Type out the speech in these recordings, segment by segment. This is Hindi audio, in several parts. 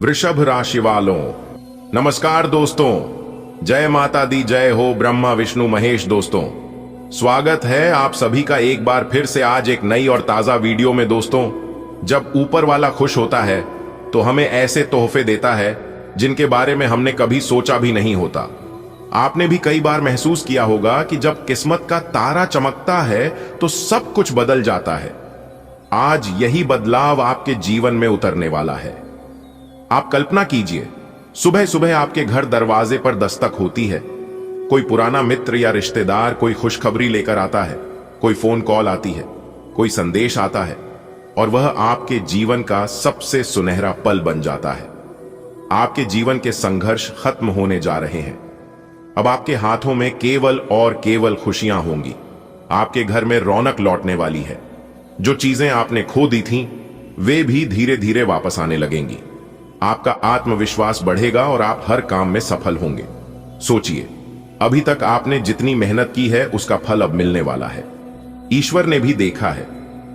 वृषभ राशि वालों, नमस्कार दोस्तों। जय माता दी, जय हो ब्रह्मा विष्णु महेश। दोस्तों, स्वागत है आप सभी का एक बार फिर से आज एक नई और ताजा वीडियो में। दोस्तों, जब ऊपर वाला खुश होता है तो हमें ऐसे तोहफे देता है जिनके बारे में हमने कभी सोचा भी नहीं होता। आपने भी कई बार महसूस किया होगा कि जब किस्मत का तारा चमकता है तो सब कुछ बदल जाता है। आज यही बदलाव आपके जीवन में उतरने वाला है। आप कल्पना कीजिए, सुबह सुबह आपके घर दरवाजे पर दस्तक होती है। कोई पुराना मित्र या रिश्तेदार कोई खुशखबरी लेकर आता है, कोई फोन कॉल आती है, कोई संदेश आता है और वह आपके जीवन का सबसे सुनहरा पल बन जाता है। आपके जीवन के संघर्ष खत्म होने जा रहे हैं। अब आपके हाथों में केवल और केवल खुशियां होंगी। आपके घर में रौनक लौटने वाली है। जो चीजें आपने खो दी थीं, वे भी धीरे धीरे वापस आने लगेंगी। आपका आत्मविश्वास बढ़ेगा और आप हर काम में सफल होंगे। सोचिए, अभी तक आपने जितनी मेहनत की है उसका फल अब मिलने वाला है। ईश्वर ने भी देखा है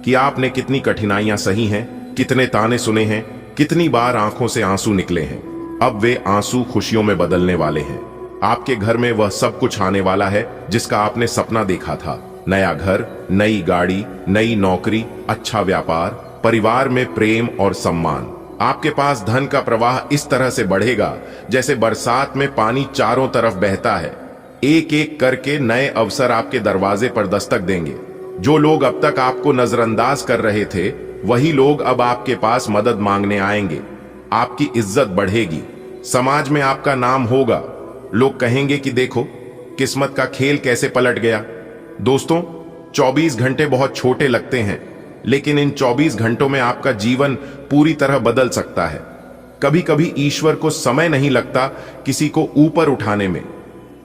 कि आपने कितनी कठिनाइयां सही हैं, कितने ताने सुने हैं, कितनी बार आंखों से आंसू निकले हैं। अब वे आंसू खुशियों में बदलने वाले हैं। आपके घर में वह सब कुछ आने वाला है जिसका आपने सपना देखा था। नया घर, नई गाड़ी, नई नौकरी, अच्छा व्यापार, परिवार में प्रेम और सम्मान। आपके पास धन का प्रवाह इस तरह से बढ़ेगा जैसे बरसात में पानी चारों तरफ बहता है। एक एक करके नए अवसर आपके दरवाजे पर दस्तक देंगे। जो लोग अब तक आपको नजरअंदाज कर रहे थे, वही लोग अब आपके पास मदद मांगने आएंगे। आपकी इज्जत बढ़ेगी, समाज में आपका नाम होगा। लोग कहेंगे कि देखो किस्मत का खेल कैसे पलट गया। दोस्तों, 24 घंटे बहुत छोटे लगते हैं, लेकिन इन 24 घंटों में आपका जीवन पूरी तरह बदल सकता है। कभी कभी ईश्वर को समय नहीं लगता किसी को ऊपर उठाने में।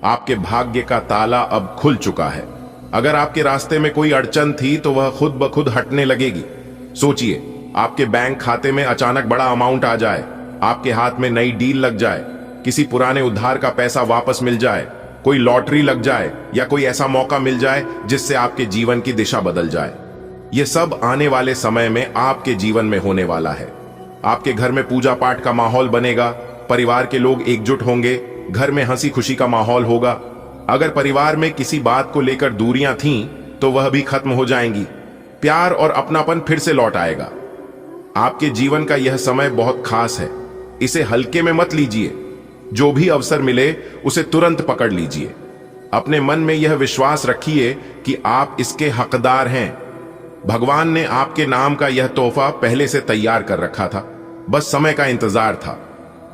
आपके भाग्य का ताला अब खुल चुका है। अगर आपके रास्ते में कोई अड़चन थी तो वह खुद ब खुद हटने लगेगी। सोचिए, आपके बैंक खाते में अचानक बड़ा अमाउंट आ जाए, आपके हाथ में नई डील लग जाए, किसी पुराने उधार का पैसा वापस मिल जाए, कोई लॉटरी लग जाए या कोई ऐसा मौका मिल जाए जिससे आपके जीवन की दिशा बदल जाए। यह सब आने वाले समय में आपके जीवन में होने वाला है। आपके घर में पूजा पाठ का माहौल बनेगा, परिवार के लोग एकजुट होंगे, घर में हंसी खुशी का माहौल होगा। अगर परिवार में किसी बात को लेकर दूरियां थीं तो वह भी खत्म हो जाएंगी। प्यार और अपनापन फिर से लौट आएगा। आपके जीवन का यह समय बहुत खास है। इसे हल्के में मत लीजिए। जो भी अवसर मिले उसे तुरंत पकड़ लीजिए। अपने मन में यह विश्वास रखिए कि आप इसके हकदार हैं। भगवान ने आपके नाम का यह तोहफा पहले से तैयार कर रखा था, बस समय का इंतजार था।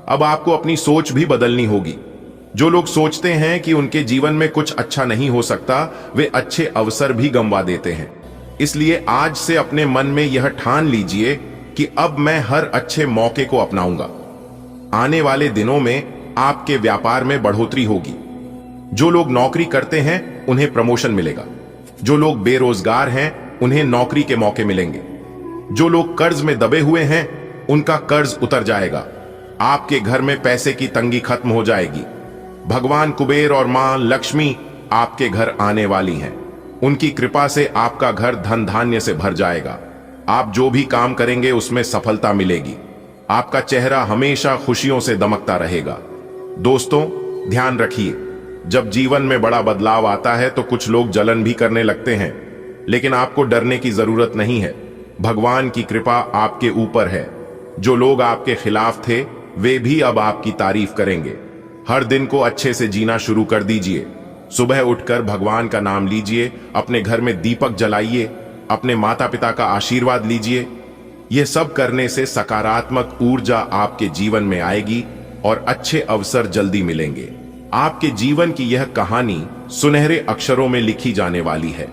अब आपको अपनी सोच भी बदलनी होगी। जो लोग सोचते हैं कि उनके जीवन में कुछ अच्छा नहीं हो सकता, वे अच्छे अवसर भी गंवा देते हैं। इसलिए आज से अपने मन में यह ठान लीजिए कि अब मैं हर अच्छे मौके को अपनाऊंगा। आने वाले दिनों में आपके व्यापार में बढ़ोतरी होगी। जो लोग नौकरी करते हैं उन्हें प्रमोशन मिलेगा। जो लोग बेरोजगार हैं उन्हें नौकरी के मौके मिलेंगे। जो लोग कर्ज में दबे हुए हैं उनका कर्ज उतर जाएगा। आपके घर में पैसे की तंगी खत्म हो जाएगी। भगवान कुबेर और मां लक्ष्मी आपके घर आने वाली हैं। उनकी कृपा से आपका घर धन धान्य से भर जाएगा। आप जो भी काम करेंगे उसमें सफलता मिलेगी। आपका चेहरा हमेशा खुशियों से दमकता रहेगा। दोस्तों, ध्यान रखिए, जब जीवन में बड़ा बदलाव आता है तो कुछ लोग जलन भी करने लगते हैं, लेकिन आपको डरने की जरूरत नहीं है। भगवान की कृपा आपके ऊपर है। जो लोग आपके खिलाफ थे वे भी अब आपकी तारीफ करेंगे। हर दिन को अच्छे से जीना शुरू कर दीजिए। सुबह उठकर भगवान का नाम लीजिए, अपने घर में दीपक जलाइए, अपने माता पिता का आशीर्वाद लीजिए। यह सब करने से सकारात्मक ऊर्जा आपके जीवन में आएगी और अच्छे अवसर जल्दी मिलेंगे। आपके जीवन की यह कहानी सुनहरे अक्षरों में लिखी जाने वाली है।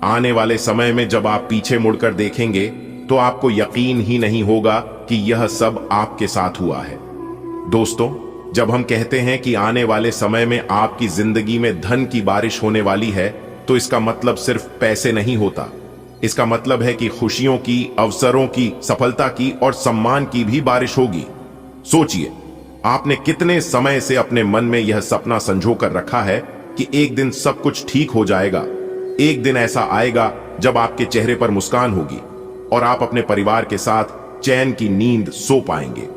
आने वाले समय में जब आप पीछे मुड़कर देखेंगे तो आपको यकीन ही नहीं होगा कि यह सब आपके साथ हुआ है। दोस्तों, जब हम कहते हैं कि आने वाले समय में आपकी जिंदगी में धन की बारिश होने वाली है, तो इसका मतलब सिर्फ पैसे नहीं होता। इसका मतलब है कि खुशियों की, अवसरों की, सफलता की और सम्मान की भी बारिश होगी। सोचिए, आपने कितने समय से अपने मन में यह सपना संजो कर रखा है कि एक दिन सब कुछ ठीक हो जाएगा। एक दिन ऐसा आएगा जब आपके चेहरे पर मुस्कान होगी और आप अपने परिवार के साथ चैन की नींद सो पाएंगे।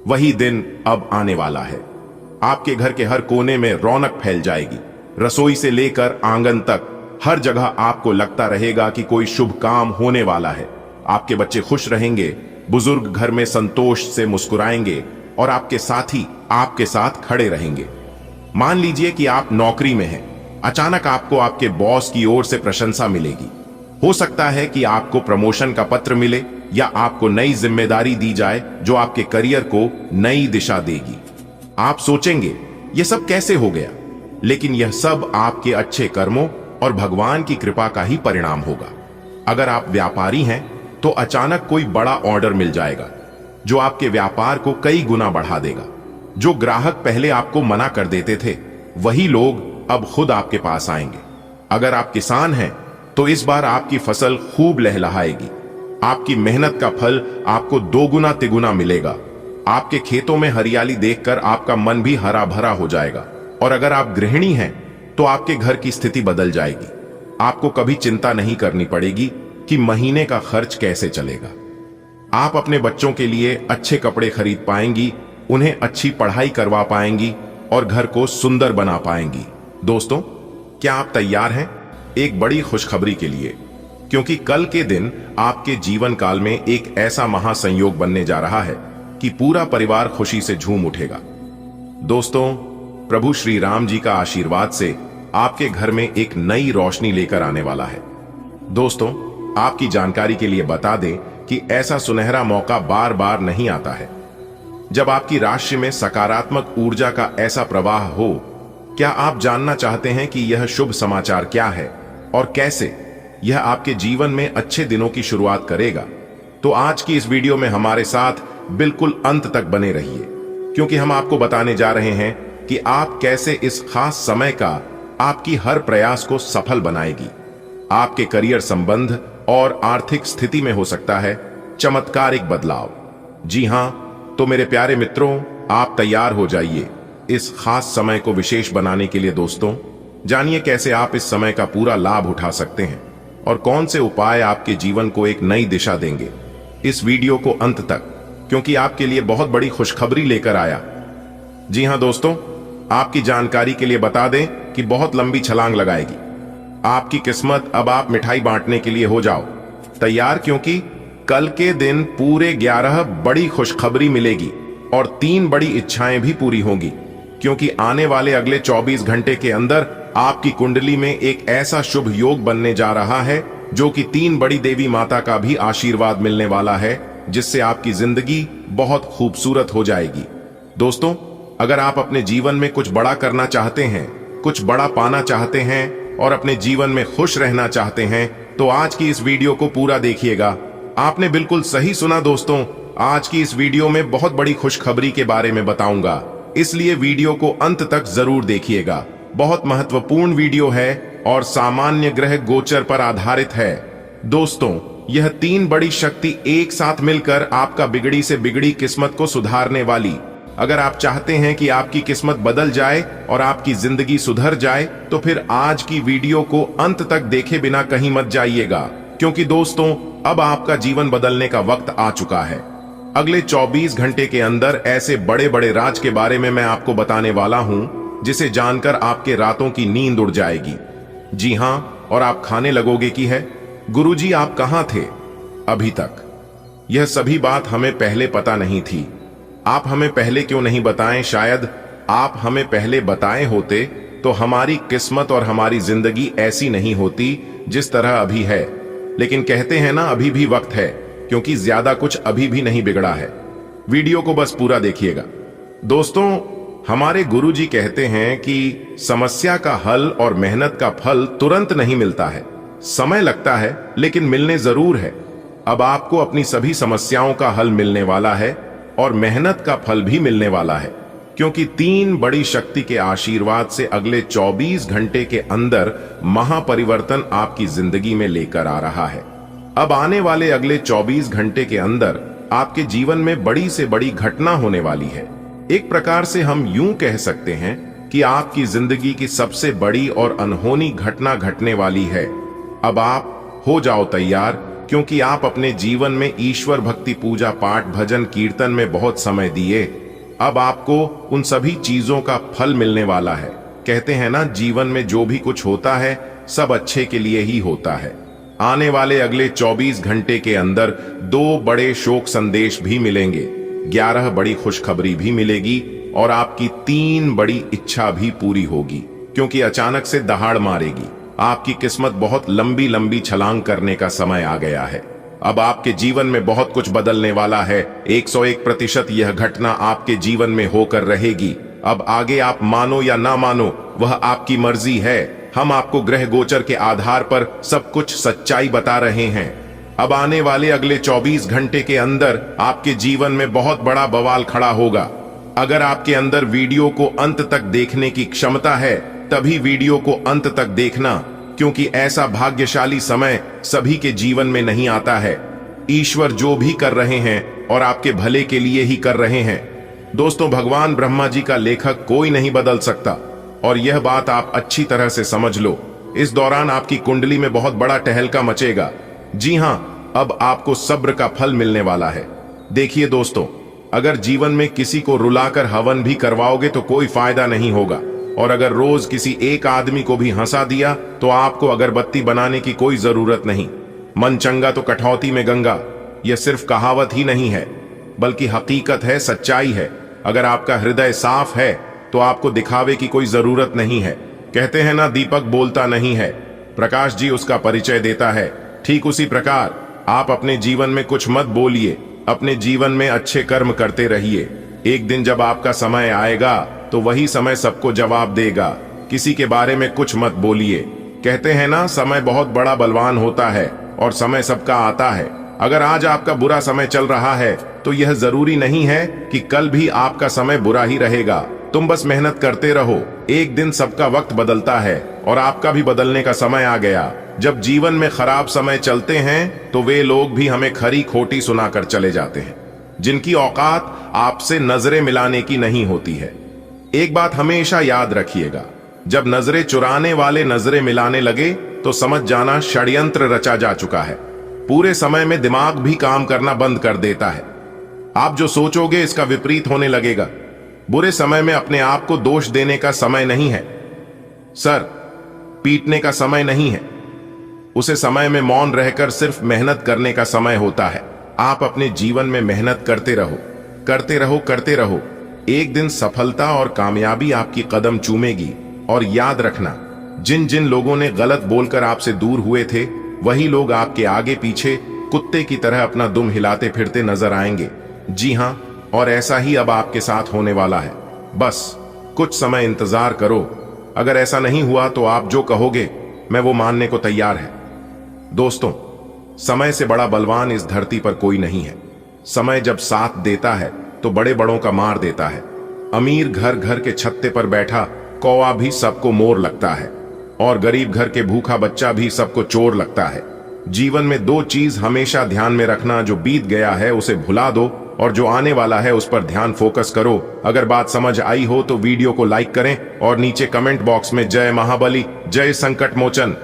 वही दिन अब आने वाला है। आपके घर के हर कोने में रौनक फैल जाएगी। रसोई से लेकर आंगन तक हर जगह आपको लगता रहेगा कि कोई शुभ काम होने वाला है। आपके बच्चे खुश रहेंगे, बुजुर्ग घर में संतोष से मुस्कुराएंगे और आपके साथी आपके साथ खड़े रहेंगे। मान लीजिए कि आप नौकरी में हैं, अचानक आपको आपके बॉस की ओर से प्रशंसा मिलेगी। हो सकता है कि आपको प्रमोशन का पत्र मिले या आपको नई जिम्मेदारी दी जाए जो आपके करियर को नई दिशा देगी। आप सोचेंगे यह सब कैसे हो गया, लेकिन यह सब आपके अच्छे कर्मों और भगवान की कृपा का ही परिणाम होगा। अगर आप व्यापारी हैं तो अचानक कोई बड़ा ऑर्डर मिल जाएगा जो आपके व्यापार को कई गुना बढ़ा देगा। जो ग्राहक पहले आपको मना कर देते थे, वही लोग अब खुद आपके पास आएंगे। अगर आप किसान हैं तो इस बार आपकी फसल खूब लहलहाएगी। आपकी मेहनत का फल आपको दोगुना तिगुना मिलेगा। आपके खेतों में हरियाली देखकर आपका मन भी हरा भरा हो जाएगा। और अगर आप गृहिणी हैं तो आपके घर की स्थिति बदल जाएगी। आपको कभी चिंता नहीं करनी पड़ेगी कि महीने का खर्च कैसे चलेगा। आप अपने बच्चों के लिए अच्छे कपड़े खरीद पाएंगी, उन्हें अच्छी पढ़ाई करवा पाएंगी और घर को सुंदर बना पाएंगी। दोस्तों, क्या आप तैयार हैं एक बड़ी खुशखबरी के लिए? क्योंकि कल के दिन आपके जीवन काल में एक ऐसा महासंयोग बनने जा रहा है कि पूरा परिवार खुशी से झूम उठेगा। दोस्तों, प्रभु श्री राम जी का आशीर्वाद से आपके घर में एक नई रोशनी लेकर आने वाला है। दोस्तों, आपकी जानकारी के लिए बता दें कि ऐसा सुनहरा मौका बार बार नहीं आता है। जब आपकी राशि में सकारात्मक ऊर्जा का ऐसा प्रवाह हो, क्या आप जानना चाहते हैं कि यह शुभ समाचार क्या है और कैसे यह आपके जीवन में अच्छे दिनों की शुरुआत करेगा? तो आज की इस वीडियो में हमारे साथ बिल्कुल अंत तक बने रहिए, क्योंकि हम आपको बताने जा रहे हैं कि आप कैसे इस खास समय का आपकी हर प्रयास को सफल बनाएगी। आपके करियर संबंध और आर्थिक स्थिति में हो सकता है चमत्कारिक बदलाव। जी हां, तो मेरे प्यारे मित्रों, आप तैयार हो जाइए इस खास समय को विशेष बनाने के लिए। दोस्तों, जानिए कैसे आप इस समय का पूरा लाभ उठा सकते हैं और कौन से उपाय आपके जीवन को एक नई दिशा देंगे। इस वीडियो को अंत तक, क्योंकि आपके लिए बहुत बड़ी खुशखबरी लेकर आया। जी हां दोस्तों, आपकी जानकारी के लिए बता दें कि बहुत लंबी छलांग लगाएगी आपकी किस्मत। अब आप मिठाई बांटने के लिए हो जाओ तैयार, क्योंकि कल के दिन पूरे 11 बड़ी खुशखबरी मिलेगी और 3 बड़ी इच्छाएं भी पूरी होंगी। क्योंकि आने वाले अगले 24 घंटे के अंदर आपकी कुंडली में एक ऐसा शुभ योग बनने जा रहा है जो कि 3 बड़ी देवी माता का भी आशीर्वाद मिलने वाला है, जिससे आपकी जिंदगी बहुत खूबसूरत हो जाएगी। दोस्तों, अगर आप अपने जीवन में कुछ बड़ा करना चाहते हैं, कुछ बड़ा पाना चाहते हैं और अपने जीवन में खुश रहना चाहते हैं, तो आज की इस वीडियो को पूरा देखिएगा। आपने बिल्कुल सही सुना दोस्तों, आज की इस वीडियो में बहुत बड़ी खुशखबरी के बारे में बताऊंगा, इसलिए वीडियो को अंत तक जरूर देखिएगा। बहुत महत्वपूर्ण वीडियो है और सामान्य ग्रह गोचर पर आधारित है। दोस्तों, यह 3 बड़ी शक्ति एक साथ मिलकर आपका बिगड़ी से बिगड़ी किस्मत को सुधारने वाली। अगर आप चाहते हैं कि आपकी किस्मत बदल जाए और आपकी जिंदगी सुधर जाए, तो फिर आज की वीडियो को अंत तक देखे बिना कहीं मत जाइएगा, क्योंकि दोस्तों, अब आपका जीवन बदलने का वक्त आ चुका है। अगले 24 घंटे के अंदर ऐसे बड़े बड़े राज के बारे में मैं आपको बताने वाला हूं, जिसे जानकर आपके रातों की नींद उड़ जाएगी। जी हां, और आप खाने लगोगे कि है गुरुजी आप कहां थे अभी तक? यह सभी बात हमें पहले पता नहीं थी। आप हमें पहले क्यों नहीं बताएं? शायद आप हमें पहले बताए होते तो हमारी किस्मत और हमारी जिंदगी ऐसी नहीं होती जिस तरह अभी है। लेकिन कहते हैं ना, अभी भी वक्त है, क्योंकि ज्यादा कुछ अभी भी नहीं बिगड़ा है। वीडियो को बस पूरा देखिएगा। दोस्तों, हमारे गुरुजी कहते हैं कि समस्या का हल और मेहनत का फल तुरंत नहीं मिलता है, समय लगता है, लेकिन मिलने जरूर है। अब आपको अपनी सभी समस्याओं का हल मिलने वाला है और मेहनत का फल भी मिलने वाला है, क्योंकि 3 बड़ी शक्ति के आशीर्वाद से अगले 24 घंटे के अंदर महापरिवर्तन आपकी जिंदगी में लेकर आ रहा है। अब आने वाले अगले 24 घंटे के अंदर आपके जीवन में बड़ी से बड़ी घटना होने वाली है। एक प्रकार से हम यूं कह सकते हैं कि आपकी जिंदगी की सबसे बड़ी और अनहोनी घटना घटने वाली है। अब आप हो जाओ तैयार, क्योंकि आप अपने जीवन में ईश्वर भक्ति, पूजा पाठ, भजन कीर्तन में बहुत समय दिए, अब आपको उन सभी चीजों का फल मिलने वाला है। कहते हैं ना, जीवन में जो भी कुछ होता है सब अच्छे के लिए ही होता है। आने वाले अगले 24 घंटे के अंदर 2 बड़े शोक संदेश भी मिलेंगे, 11 बड़ी खुशखबरी भी मिलेगी और आपकी 3 बड़ी इच्छा भी पूरी होगी, क्योंकि अचानक से दहाड़ मारेगी। आपकी किस्मत बहुत लंबी लंबी छलांग करने का समय आ गया है। अब आपके जीवन में बहुत कुछ बदलने वाला है। 101% यह घटना आपके जीवन में होकर रहेगी। अब आगे आप मानो या ना मानो, वह आपकी मर्जी है। हम आपको ग्रह गोचर के आधार पर सब कुछ सच्चाई बता रहे हैं। अब आने वाले अगले 24 घंटे के अंदर आपके जीवन में बहुत बड़ा बवाल खड़ा होगा। अगर आपके अंदर वीडियो को अंत तक देखने की क्षमता है, तभी वीडियो को अंत तक देखना, क्योंकि ऐसा भाग्यशाली समय सभी के जीवन में नहीं आता है। ईश्वर जो भी कर रहे हैं और आपके भले के लिए ही कर रहे हैं। दोस्तों, भगवान ब्रह्मा जी का लेखक कोई नहीं बदल सकता, और यह बात आप अच्छी तरह से समझ लो। इस दौरान आपकी कुंडली में बहुत बड़ा टहलका मचेगा। जी हां, अब आपको सब्र का फल मिलने वाला है। देखिए दोस्तों, अगर जीवन में किसी को रुलाकर हवन भी करवाओगे तो कोई फायदा नहीं होगा, और अगर रोज किसी एक आदमी को भी हंसा दिया तो आपको अगरबत्ती बनाने की कोई जरूरत नहीं। मन चंगा तो कठौती में गंगा, यह सिर्फ कहावत ही नहीं है, बल्कि हकीकत है, सच्चाई है। अगर आपका हृदय साफ है तो आपको दिखावे की कोई जरूरत नहीं है। कहते हैं ना, दीपक बोलता नहीं है, प्रकाश जी उसका परिचय देता है। ठीक उसी प्रकार आप अपने जीवन में कुछ मत बोलिए, अपने जीवन में अच्छे कर्म करते रहिए। एक दिन जब आपका समय आएगा तो वही समय सबको जवाब देगा। किसी के बारे में कुछ मत बोलिए। कहते हैं ना, समय बहुत बड़ा बलवान होता है और समय सबका आता है। अगर आज आपका बुरा समय चल रहा है तो यह जरूरी नहीं है कि कल भी आपका समय बुरा ही रहेगा। तुम बस मेहनत करते रहो। एक दिन सबका वक्त बदलता है और आपका भी बदलने का समय आ गया। जब जीवन में खराब समय चलते हैं तो वे लोग भी हमें खरी खोटी सुनाकर चले जाते हैं, जिनकी औकात आपसे नजरें मिलाने की नहीं होती है। एक बात हमेशा याद रखिएगा, जब नजरें चुराने वाले नजरें मिलाने लगे तो समझ जाना षड्यंत्र रचा जा चुका है। पूरे समय में दिमाग भी काम करना बंद कर देता है। आप जो सोचोगे इसका विपरीत होने लगेगा। बुरे समय में अपने आप को दोष देने का समय नहीं है, सर पीटने का समय नहीं है। उसे समय में मौन रहकर सिर्फ मेहनत करने का समय होता है। आप अपने जीवन में मेहनत करते रहो, करते रहो, करते रहो। एक दिन सफलता और कामयाबी आपकी कदम चूमेगी। और याद रखना, जिन जिन लोगों ने गलत बोलकर आपसे दूर हुए थे, वही लोग आपके आगे पीछे कुत्ते की तरह अपना दुम हिलाते फिरते नजर आएंगे। जी हां, और ऐसा ही अब आपके साथ होने वाला है। बस कुछ समय इंतजार करो। अगर ऐसा नहीं हुआ तो आप जो कहोगे मैं वो मानने को तैयार है। दोस्तों, समय से बड़ा बलवान इस धरती पर कोई नहीं है। समय जब साथ देता है तो बड़े बड़ों का मार देता है। अमीर घर घर के छत्ते पर बैठा कौवा भी सबको मोर लगता है, और गरीब घर के भूखा बच्चा भी सबको चोर लगता है। जीवन में 2 चीज हमेशा ध्यान में रखना, जो बीत गया है उसे भुला दो और जो आने वाला है उस पर ध्यान फोकस करो। अगर बात समझ आई हो तो वीडियो को लाइक करें और नीचे कमेंट बॉक्स में जय महाबली, जय संकट मोचन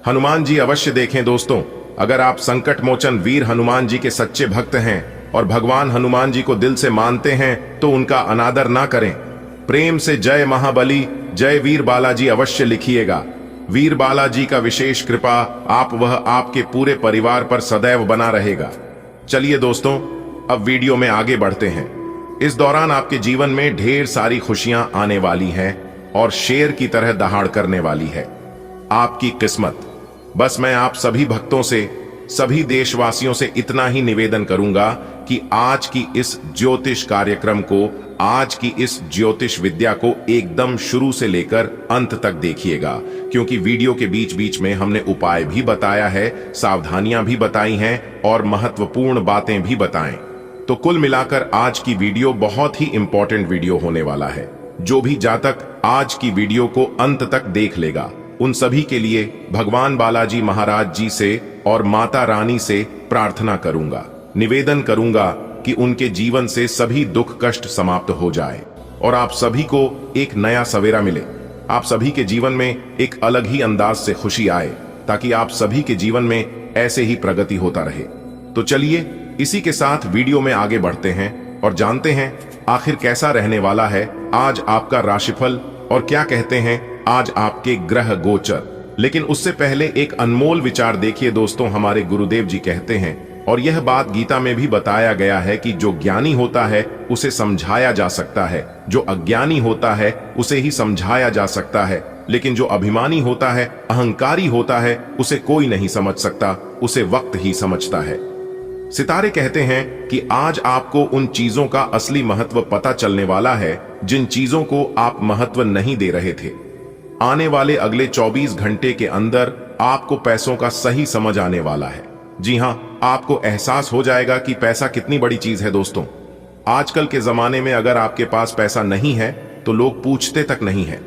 हनुमान जी अवश्य देखें। दोस्तों, अगर आप संकट मोचन वीर हनुमान जी के सच्चे भक्त हैं और भगवान हनुमान जी को दिल से मानते हैं तो उनका अनादर ना करें। प्रेम से जय महाबली, जय वीर बालाजी अवश्य लिखिएगा। वीर बालाजी का विशेष कृपा वह आपके पूरे परिवार पर सदैव बना रहेगा। चलिए दोस्तों, अब वीडियो में आगे बढ़ते हैं। इस दौरान आपके जीवन में ढेर सारी खुशियां आने वाली हैं और शेर की तरह दहाड़ करने वाली है आपकी किस्मत। बस मैं आप सभी भक्तों से, सभी देशवासियों से इतना ही निवेदन करूंगा कि आज की इस ज्योतिष कार्यक्रम को, आज की इस ज्योतिष विद्या को एकदम शुरू से लेकर अंत तक देखिएगा, क्योंकि वीडियो के बीच बीच में हमने उपाय भी बताया है, सावधानियां भी बताई हैं और महत्वपूर्ण बातें भी बताएं। तो कुल मिलाकर आज की वीडियो बहुत ही इंपॉर्टेंट वीडियो होने वाला है। जो भी जातक आज की वीडियो को अंत तक देख लेगा, उन सभी के लिए भगवान बालाजी महाराज जी से और माता रानी से प्रार्थना करूंगा, निवेदन करूंगा कि उनके जीवन से सभी दुख कष्ट समाप्त हो जाए और आप सभी को एक नया सवेरा मिले। आप सभी के जीवन में एक अलग ही अंदाज से खुशी आए, ताकि आप सभी के जीवन में ऐसे ही प्रगति होता रहे। तो चलिए इसी के साथ वीडियो में आगे बढ़ते हैं और जानते हैं आखिर कैसा रहने वाला है आज आपका राशिफल और क्या कहते हैं आज आपके ग्रह गोचर। लेकिन उससे पहले एक अनमोल विचार देखिए दोस्तों, हमारे गुरुदेव जी कहते हैं और यह बात गीता में भी बताया गया है कि जो ज्ञानी होता है उसे समझाया जा सकता है, जो अज्ञानी होता है उसे ही समझाया जा सकता है, लेकिन जो अभिमानी होता है, अहंकारी होता है, उसे कोई नहीं समझ सकता, उसे वक्त ही समझता है। सितारे कहते हैं कि आज आपको उन चीजों का असली महत्व पता चलने वाला है जिन चीजों को आप महत्व नहीं दे रहे थे। आने वाले अगले 24 घंटे के अंदर आपको पैसों का सही समझ आने वाला है। जी हां, आपको एहसास हो जाएगा कि पैसा कितनी बड़ी चीज है दोस्तों। आजकल के जमाने में अगर आपके पास पैसा नहीं है तो लोग पूछते तक नहीं है।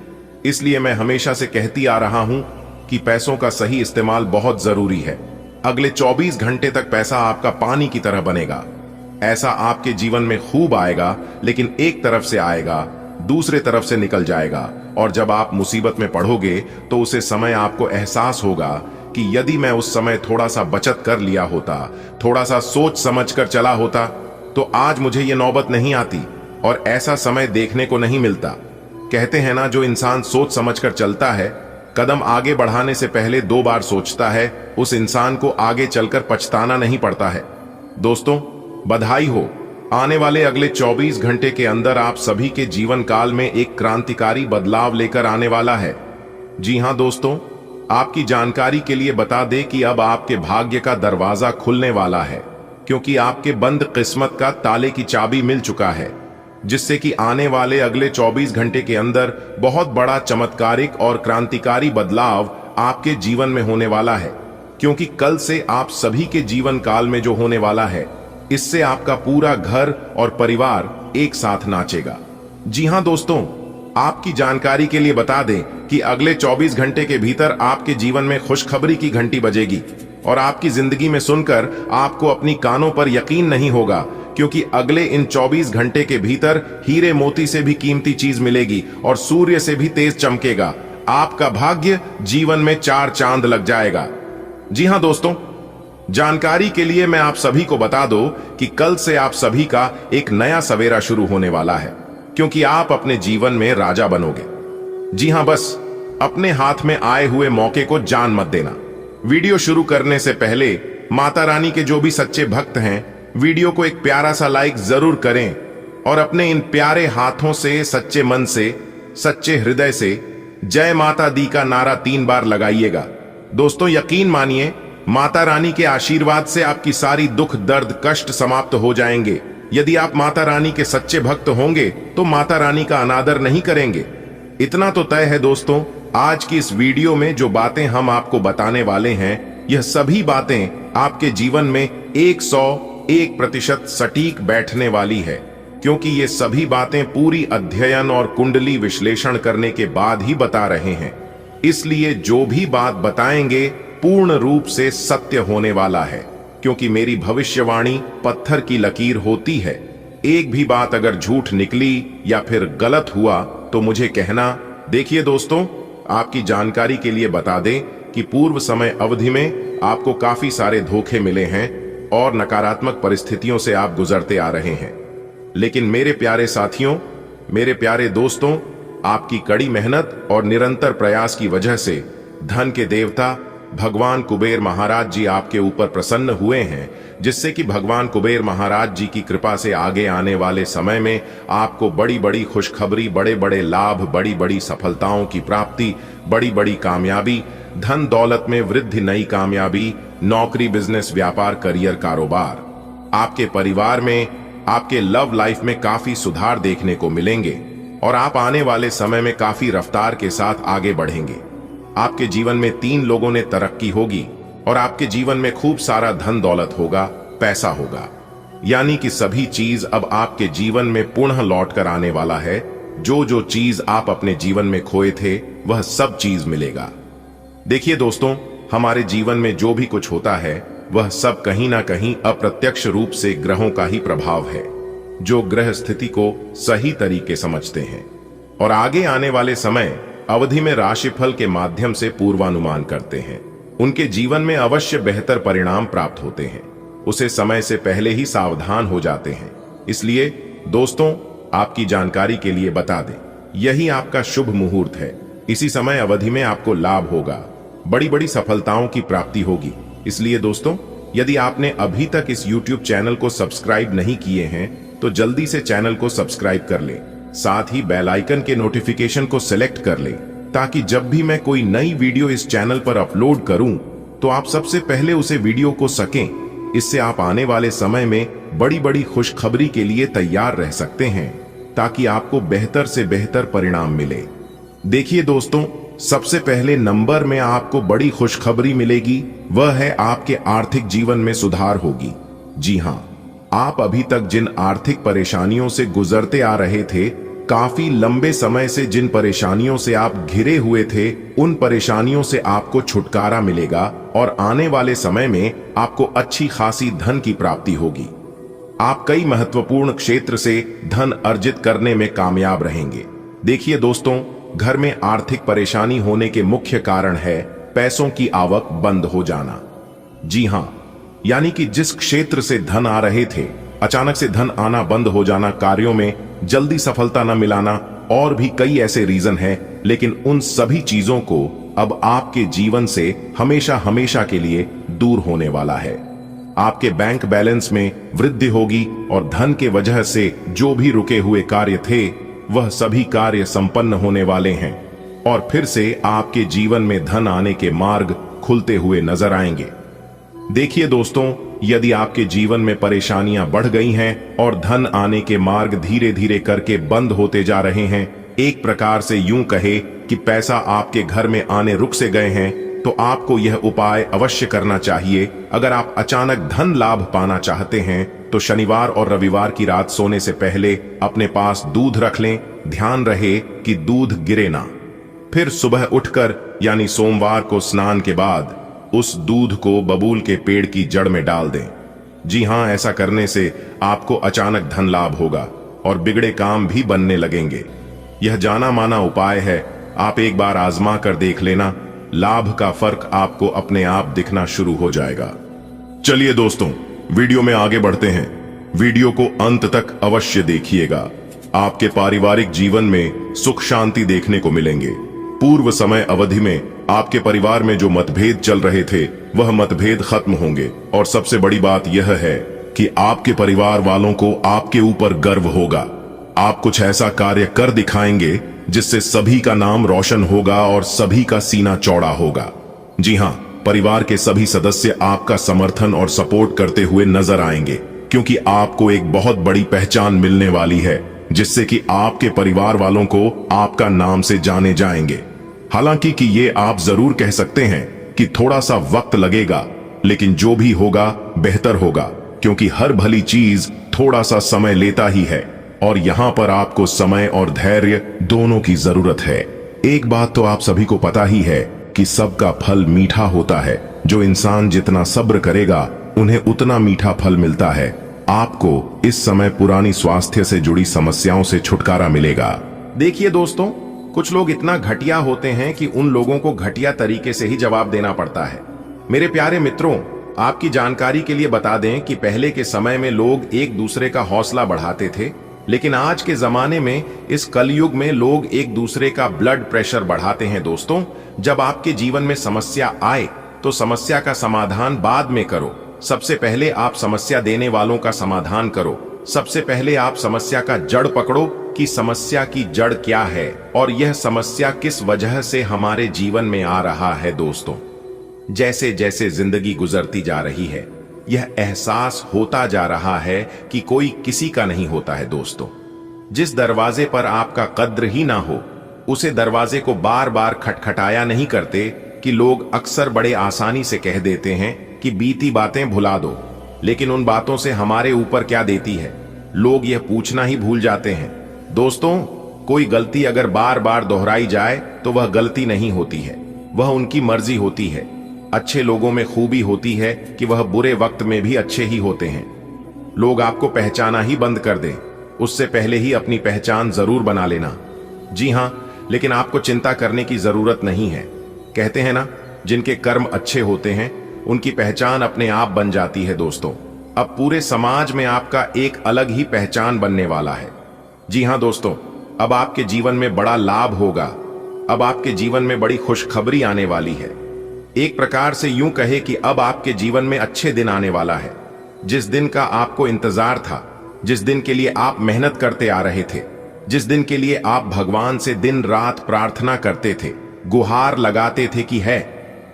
इसलिए मैं हमेशा से कहती आ रहा हूं कि पैसों का सही इस्तेमाल बहुत जरूरी है। अगले 24 घंटे तक पैसा आपका पानी की तरह बनेगा। ऐसा आपके जीवन में खूब आएगा, लेकिन एक तरफ से आएगा, दूसरे तरफ से निकल जाएगा, और जब आप मुसीबत में पड़ोगे तो उसे समय आपको एहसास होगा कि यदि मैं उस समय थोड़ा सा बचत कर लिया होता, थोड़ा सा सोच समझ कर चला होता, तो आज मुझे ये नौबत नहीं आती और ऐसा समय देखने को नहीं मिलता। कहते हैं ना, जो इंसान सोच समझ कर चलता है, कदम आगे बढ़ाने से पहले 2 बार सोचता है, उस इंसान को आगे चलकर पछताना नहीं पड़ता है। दोस्तों, बधाई हो, आने वाले अगले 24 घंटे के अंदर आप सभी के जीवन काल में एक क्रांतिकारी बदलाव लेकर आने वाला है। जी हां दोस्तों, आपकी जानकारी के लिए बता दें कि अब आपके भाग्य का दरवाजा खुलने वाला है, क्योंकि आपके बंद किस्मत का ताले की चाबी मिल चुका है, जिससे कि आने वाले अगले 24 घंटे के अंदर बहुत बड़ा चमत्कारिक और क्रांतिकारी बदलाव आपके जीवन में होने वाला है। क्योंकि कल से आप सभी के जीवन काल में जो होने वाला है, इससे आपका पूरा घर और परिवार एक साथ नाचेगा। जी हां दोस्तों, आपकी जानकारी के लिए बता दें कि अगले 24 घंटे के भीतर आपके जीवन में खुशखबरी की घंटी बजेगी और आपकी जिंदगी में सुनकर आपको अपनी कानों पर यकीन नहीं होगा, क्योंकि अगले इन 24 घंटे के भीतर हीरे मोती से भी कीमती चीज मिलेगी और सूर्य से भी तेज चमकेगा। आपका भाग्य जीवन में 4 चांद लग जाएगा। जी हां दोस्तों, जानकारी के लिए मैं आप सभी को बता दूं कि कल से आप सभी का एक नया सवेरा शुरू होने वाला है, क्योंकि आप अपने जीवन में राजा बनोगे। जी हां, बस अपने हाथ में आए हुए मौके को जान मत देना। वीडियो शुरू करने से पहले माता रानी के जो भी सच्चे भक्त हैं, वीडियो को एक प्यारा सा लाइक जरूर करें और अपने इन प्यारे हाथों से, सच्चे मन से, सच्चे हृदय से जय माता दी का नारा 3 बार लगाइएगा। दोस्तों, यकीन मानिए, माता रानी के आशीर्वाद से आपकी सारी दुख, दर्द, कष्ट समाप्त हो जाएंगे। यदि आप माता रानी के सच्चे भक्त होंगे तो माता रानी का अनादर नहीं करेंगे। इतना तो तय है दोस्तों, आज की इस वीडियो में जो बातें हम आपको बताने वाले हैं, यह सभी बातें आपके जीवन में 101% सटीक बैठने वाली है, क्योंकि ये सभी बातें पूरी अध्ययन और कुंडली विश्लेषण करने के बाद ही बता रहे हैं। इसलिए जो भी बात बताएंगे पूर्ण रूप से सत्य होने वाला है, क्योंकि मेरी भविष्यवाणी पत्थर की लकीर होती है। एक भी बात अगर झूठ निकली या फिर गलत हुआ तो मुझे कहना। देखिए दोस्तों, आपकी जानकारी के लिए बता दें कि पूर्व समय अवधि में आपको काफी सारे धोखे मिले हैं और नकारात्मक परिस्थितियों से आप गुजरते आ रहे हैं। लेकिन मेरे प्यारे साथियों, मेरे प्यारे दोस्तों, आपकी कड़ी मेहनत और निरंतर प्रयास की वजह से धन के देवता भगवान कुबेर महाराज जी आपके ऊपर प्रसन्न हुए हैं, जिससे कि भगवान कुबेर महाराज जी की कृपा से आगे आने वाले समय में आपको बड़ी बड़ी खुशखबरी, बड़े बड़े लाभ, बड़ी बड़ी सफलताओं की प्राप्ति, बड़ी बड़ी कामयाबी, धन दौलत में वृद्धि, नई कामयाबी, नौकरी, बिजनेस, व्यापार, करियर, कारोबार, आपके परिवार में, आपके लव लाइफ में काफी सुधार देखने को मिलेंगे और आप आने वाले समय में काफी रफ्तार के साथ आगे बढ़ेंगे। आपके जीवन में 3 लोगों ने तरक्की होगी और आपके जीवन में खूब सारा धन दौलत होगा, पैसा होगा। यानी कि सभी चीज अब आपके जीवन में पुनः लौट कर आने वाला है। जो जो चीज आप अपने जीवन में खोए थे, वह सब चीज मिलेगा। देखिए दोस्तों, हमारे जीवन में जो भी कुछ होता है, वह सब कहीं ना कहीं अप्रत्यक्ष रूप से ग्रहों का ही प्रभाव है, जो ग्रह स्थिति को सही तरीके समझते हैं और आगे आने वाले समय अवधि में राशिफल के माध्यम से पूर्वानुमान करते हैं। उनके जीवन में अवश्य बेहतर परिणाम प्राप्त होते हैं। उसे समय से पहले ही सावधान हो जाते हैं। इसलिए दोस्तों, आपकी जानकारी के लिए बता दें, यही आपका शुभ मुहूर्त है। इसी समय अवधि में आपको लाभ होगा, बड़ी बड़ी सफलताओं की प्राप्ति होगी। इसलिए दोस्तों, यदि आपने अभी तक इस YouTube चैनल को सब्सक्राइब नहीं किए हैं तो जल्दी से चैनल को सब्सक्राइब कर लें, साथ ही बेल आइकन के नोटिफिकेशन को सिलेक्ट कर लें, ताकि जब भी मैं कोई नई वीडियो इस चैनल पर अपलोड करूं तो आप सबसे पहले उसे वीडियो को सकें। इससे आप आने वाले समय में बड़ी बड़ी खुशखबरी के लिए तैयार रह सकते हैं, ताकि आपको बेहतर से बेहतर परिणाम मिले। देखिए दोस्तों, सबसे पहले नंबर में आपको बड़ी खुशखबरी मिलेगी, वह है आपके आर्थिक जीवन में सुधार होगी। जी हां, आप अभी तक जिन आर्थिक परेशानियों से गुजरते आ रहे थे, काफी लंबे समय से जिन परेशानियों से आप घिरे हुए थे, उन परेशानियों से आपको छुटकारा मिलेगा और आने वाले समय में आपको अच्छी खासी धन की प्राप्ति होगी। आप कई महत्वपूर्ण क्षेत्र से धन अर्जित करने में कामयाब रहेंगे। देखिए दोस्तों, घर में आर्थिक परेशानी होने के मुख्य कारण है पैसों की आवक बंद हो जाना। जी हां, यानी कि जिस क्षेत्र से धन आ रहे थे, अचानक से धन आना बंद हो जाना, कार्यों में जल्दी सफलता न मिलाना, और भी कई ऐसे रीजन हैं। लेकिन उन सभी चीजों को अब आपके जीवन से हमेशा हमेशा के लिए दूर होने वाला है। आपके बैंक बैलेंस में वृद्धि होगी और धन के वजह से जो भी रुके हुए कार्य थे, वह सभी कार्य संपन्न होने वाले हैं और फिर से आपके जीवन में धन आने के मार्ग खुलते हुए नजर आएंगे। देखिए दोस्तों, यदि आपके जीवन में परेशानियां बढ़ गई हैं और धन आने के मार्ग धीरे धीरे करके बंद होते जा रहे हैं, एक प्रकार से यूं कहे कि पैसा आपके घर में आने रुक से गए हैं, तो आपको यह उपाय अवश्य करना चाहिए। अगर आप अचानक धन लाभ पाना चाहते हैं तो शनिवार और रविवार की रात सोने से पहले अपने पास दूध रख लें। ध्यान रहे कि दूध गिरे ना। फिर सुबह उठकर यानी सोमवार को स्नान के बाद उस दूध को बबूल के पेड़ की जड़ में डाल दें। जी हां, ऐसा करने से आपको अचानक धन लाभ होगा और बिगड़े काम भी बनने लगेंगे। यह जाना माना उपाय है, आप एक बार आजमा कर देख लेना, लाभ का फर्क आपको अपने आप दिखना शुरू हो जाएगा। चलिए दोस्तों, वीडियो में आगे बढ़ते हैं। वीडियो को अंत तक अवश्य देखिएगा। आपके पारिवारिक जीवन में सुख शांति देखने को मिलेंगे। पूर्व समय अवधि में आपके परिवार में जो मतभेद चल रहे थे, वह मतभेद खत्म होंगे और सबसे बड़ी बात यह है कि आपके परिवार वालों को आपके ऊपर गर्व होगा। आप कुछ ऐसा कार्य कर दिखाएंगे जिससे सभी का नाम रोशन होगा और सभी का सीना चौड़ा होगा। जी हां, परिवार के सभी सदस्य आपका समर्थन और सपोर्ट करते हुए नजर आएंगे, क्योंकि आपको एक बहुत बड़ी पहचान मिलने वाली है, जिससे कि आपके परिवार वालों को आपका नाम से जाने जाएंगे। हालांकि कि ये आप जरूर कह सकते हैं कि थोड़ा सा वक्त लगेगा, लेकिन जो भी होगा बेहतर होगा, क्योंकि हर भली चीज थोड़ा सा समय लेता ही है और यहाँ पर आपको समय और धैर्य दोनों की जरूरत है। एक बात तो आप सभी को पता ही है कि सबका फल मीठा होता है। जो इंसान जितना सब्र करेगा, उन्हें उतना मीठा फल मिलता है। आपको इस समय पुरानी स्वास्थ्य से जुड़ी समस्याओं से छुटकारा मिलेगा। देखिए दोस्तों, कुछ लोग इतना घटिया होते हैं कि उन लोगों को घटिया तरीके से ही जवाब देना पड़ता है। मेरे प्यारे मित्रों, आपकी जानकारी के लिए बता दें कि पहले के समय में लोग एक दूसरे का हौसला बढ़ाते थे, लेकिन आज के जमाने में, इस कलयुग में, लोग एक दूसरे का ब्लड प्रेशर बढ़ाते हैं। दोस्तों, जब आपके जीवन में समस्या आए तो समस्या का समाधान बाद में करो। सबसे पहले आप समस्या देने वालों का समाधान करो। सबसे पहले आप समस्या का जड़ पकड़ो कि समस्या की जड़ क्या है और यह समस्या किस वजह से हमारे जीवन में आ रहा है। दोस्तों, जैसे जैसे जिंदगी गुजरती जा रही है, यह एहसास होता जा रहा है कि कोई किसी का नहीं होता है। दोस्तों, जिस दरवाजे पर आपका कद्र ही ना हो, उसे दरवाजे को बार बार खटखटाया नहीं करते कि लोग अक्सर बड़े आसानी से कह देते हैं कि बीती बातें भुला दो, लेकिन उन बातों से हमारे ऊपर क्या देती है, लोग यह पूछना ही भूल जाते हैं। दोस्तों, कोई गलती अगर बार बार दोहराई जाए तो वह गलती नहीं होती है, वह उनकी मर्जी होती है। अच्छे लोगों में खूबी होती है कि वह बुरे वक्त में भी अच्छे ही होते हैं। लोग आपको पहचाना ही बंद कर दें, उससे पहले ही अपनी पहचान जरूर बना लेना। जी हां, लेकिन आपको चिंता करने की जरूरत नहीं है। कहते हैं ना, जिनके कर्म अच्छे होते हैं उनकी पहचान अपने आप बन जाती है। दोस्तों, अब पूरे समाज में आपका एक अलग ही पहचान बनने वाला है। जी हाँ दोस्तों, अब आपके जीवन में बड़ा लाभ होगा। अब आपके जीवन में बड़ी खुशखबरी आने वाली है। एक प्रकार से यूं कहे कि अब आपके जीवन में अच्छे दिन आने वाला है। जिस दिन का आपको इंतजार था, जिस दिन के लिए आप मेहनत करते आ रहे थे, जिस दिन के लिए आप भगवान से दिन रात प्रार्थना करते थे, गुहार लगाते थे कि है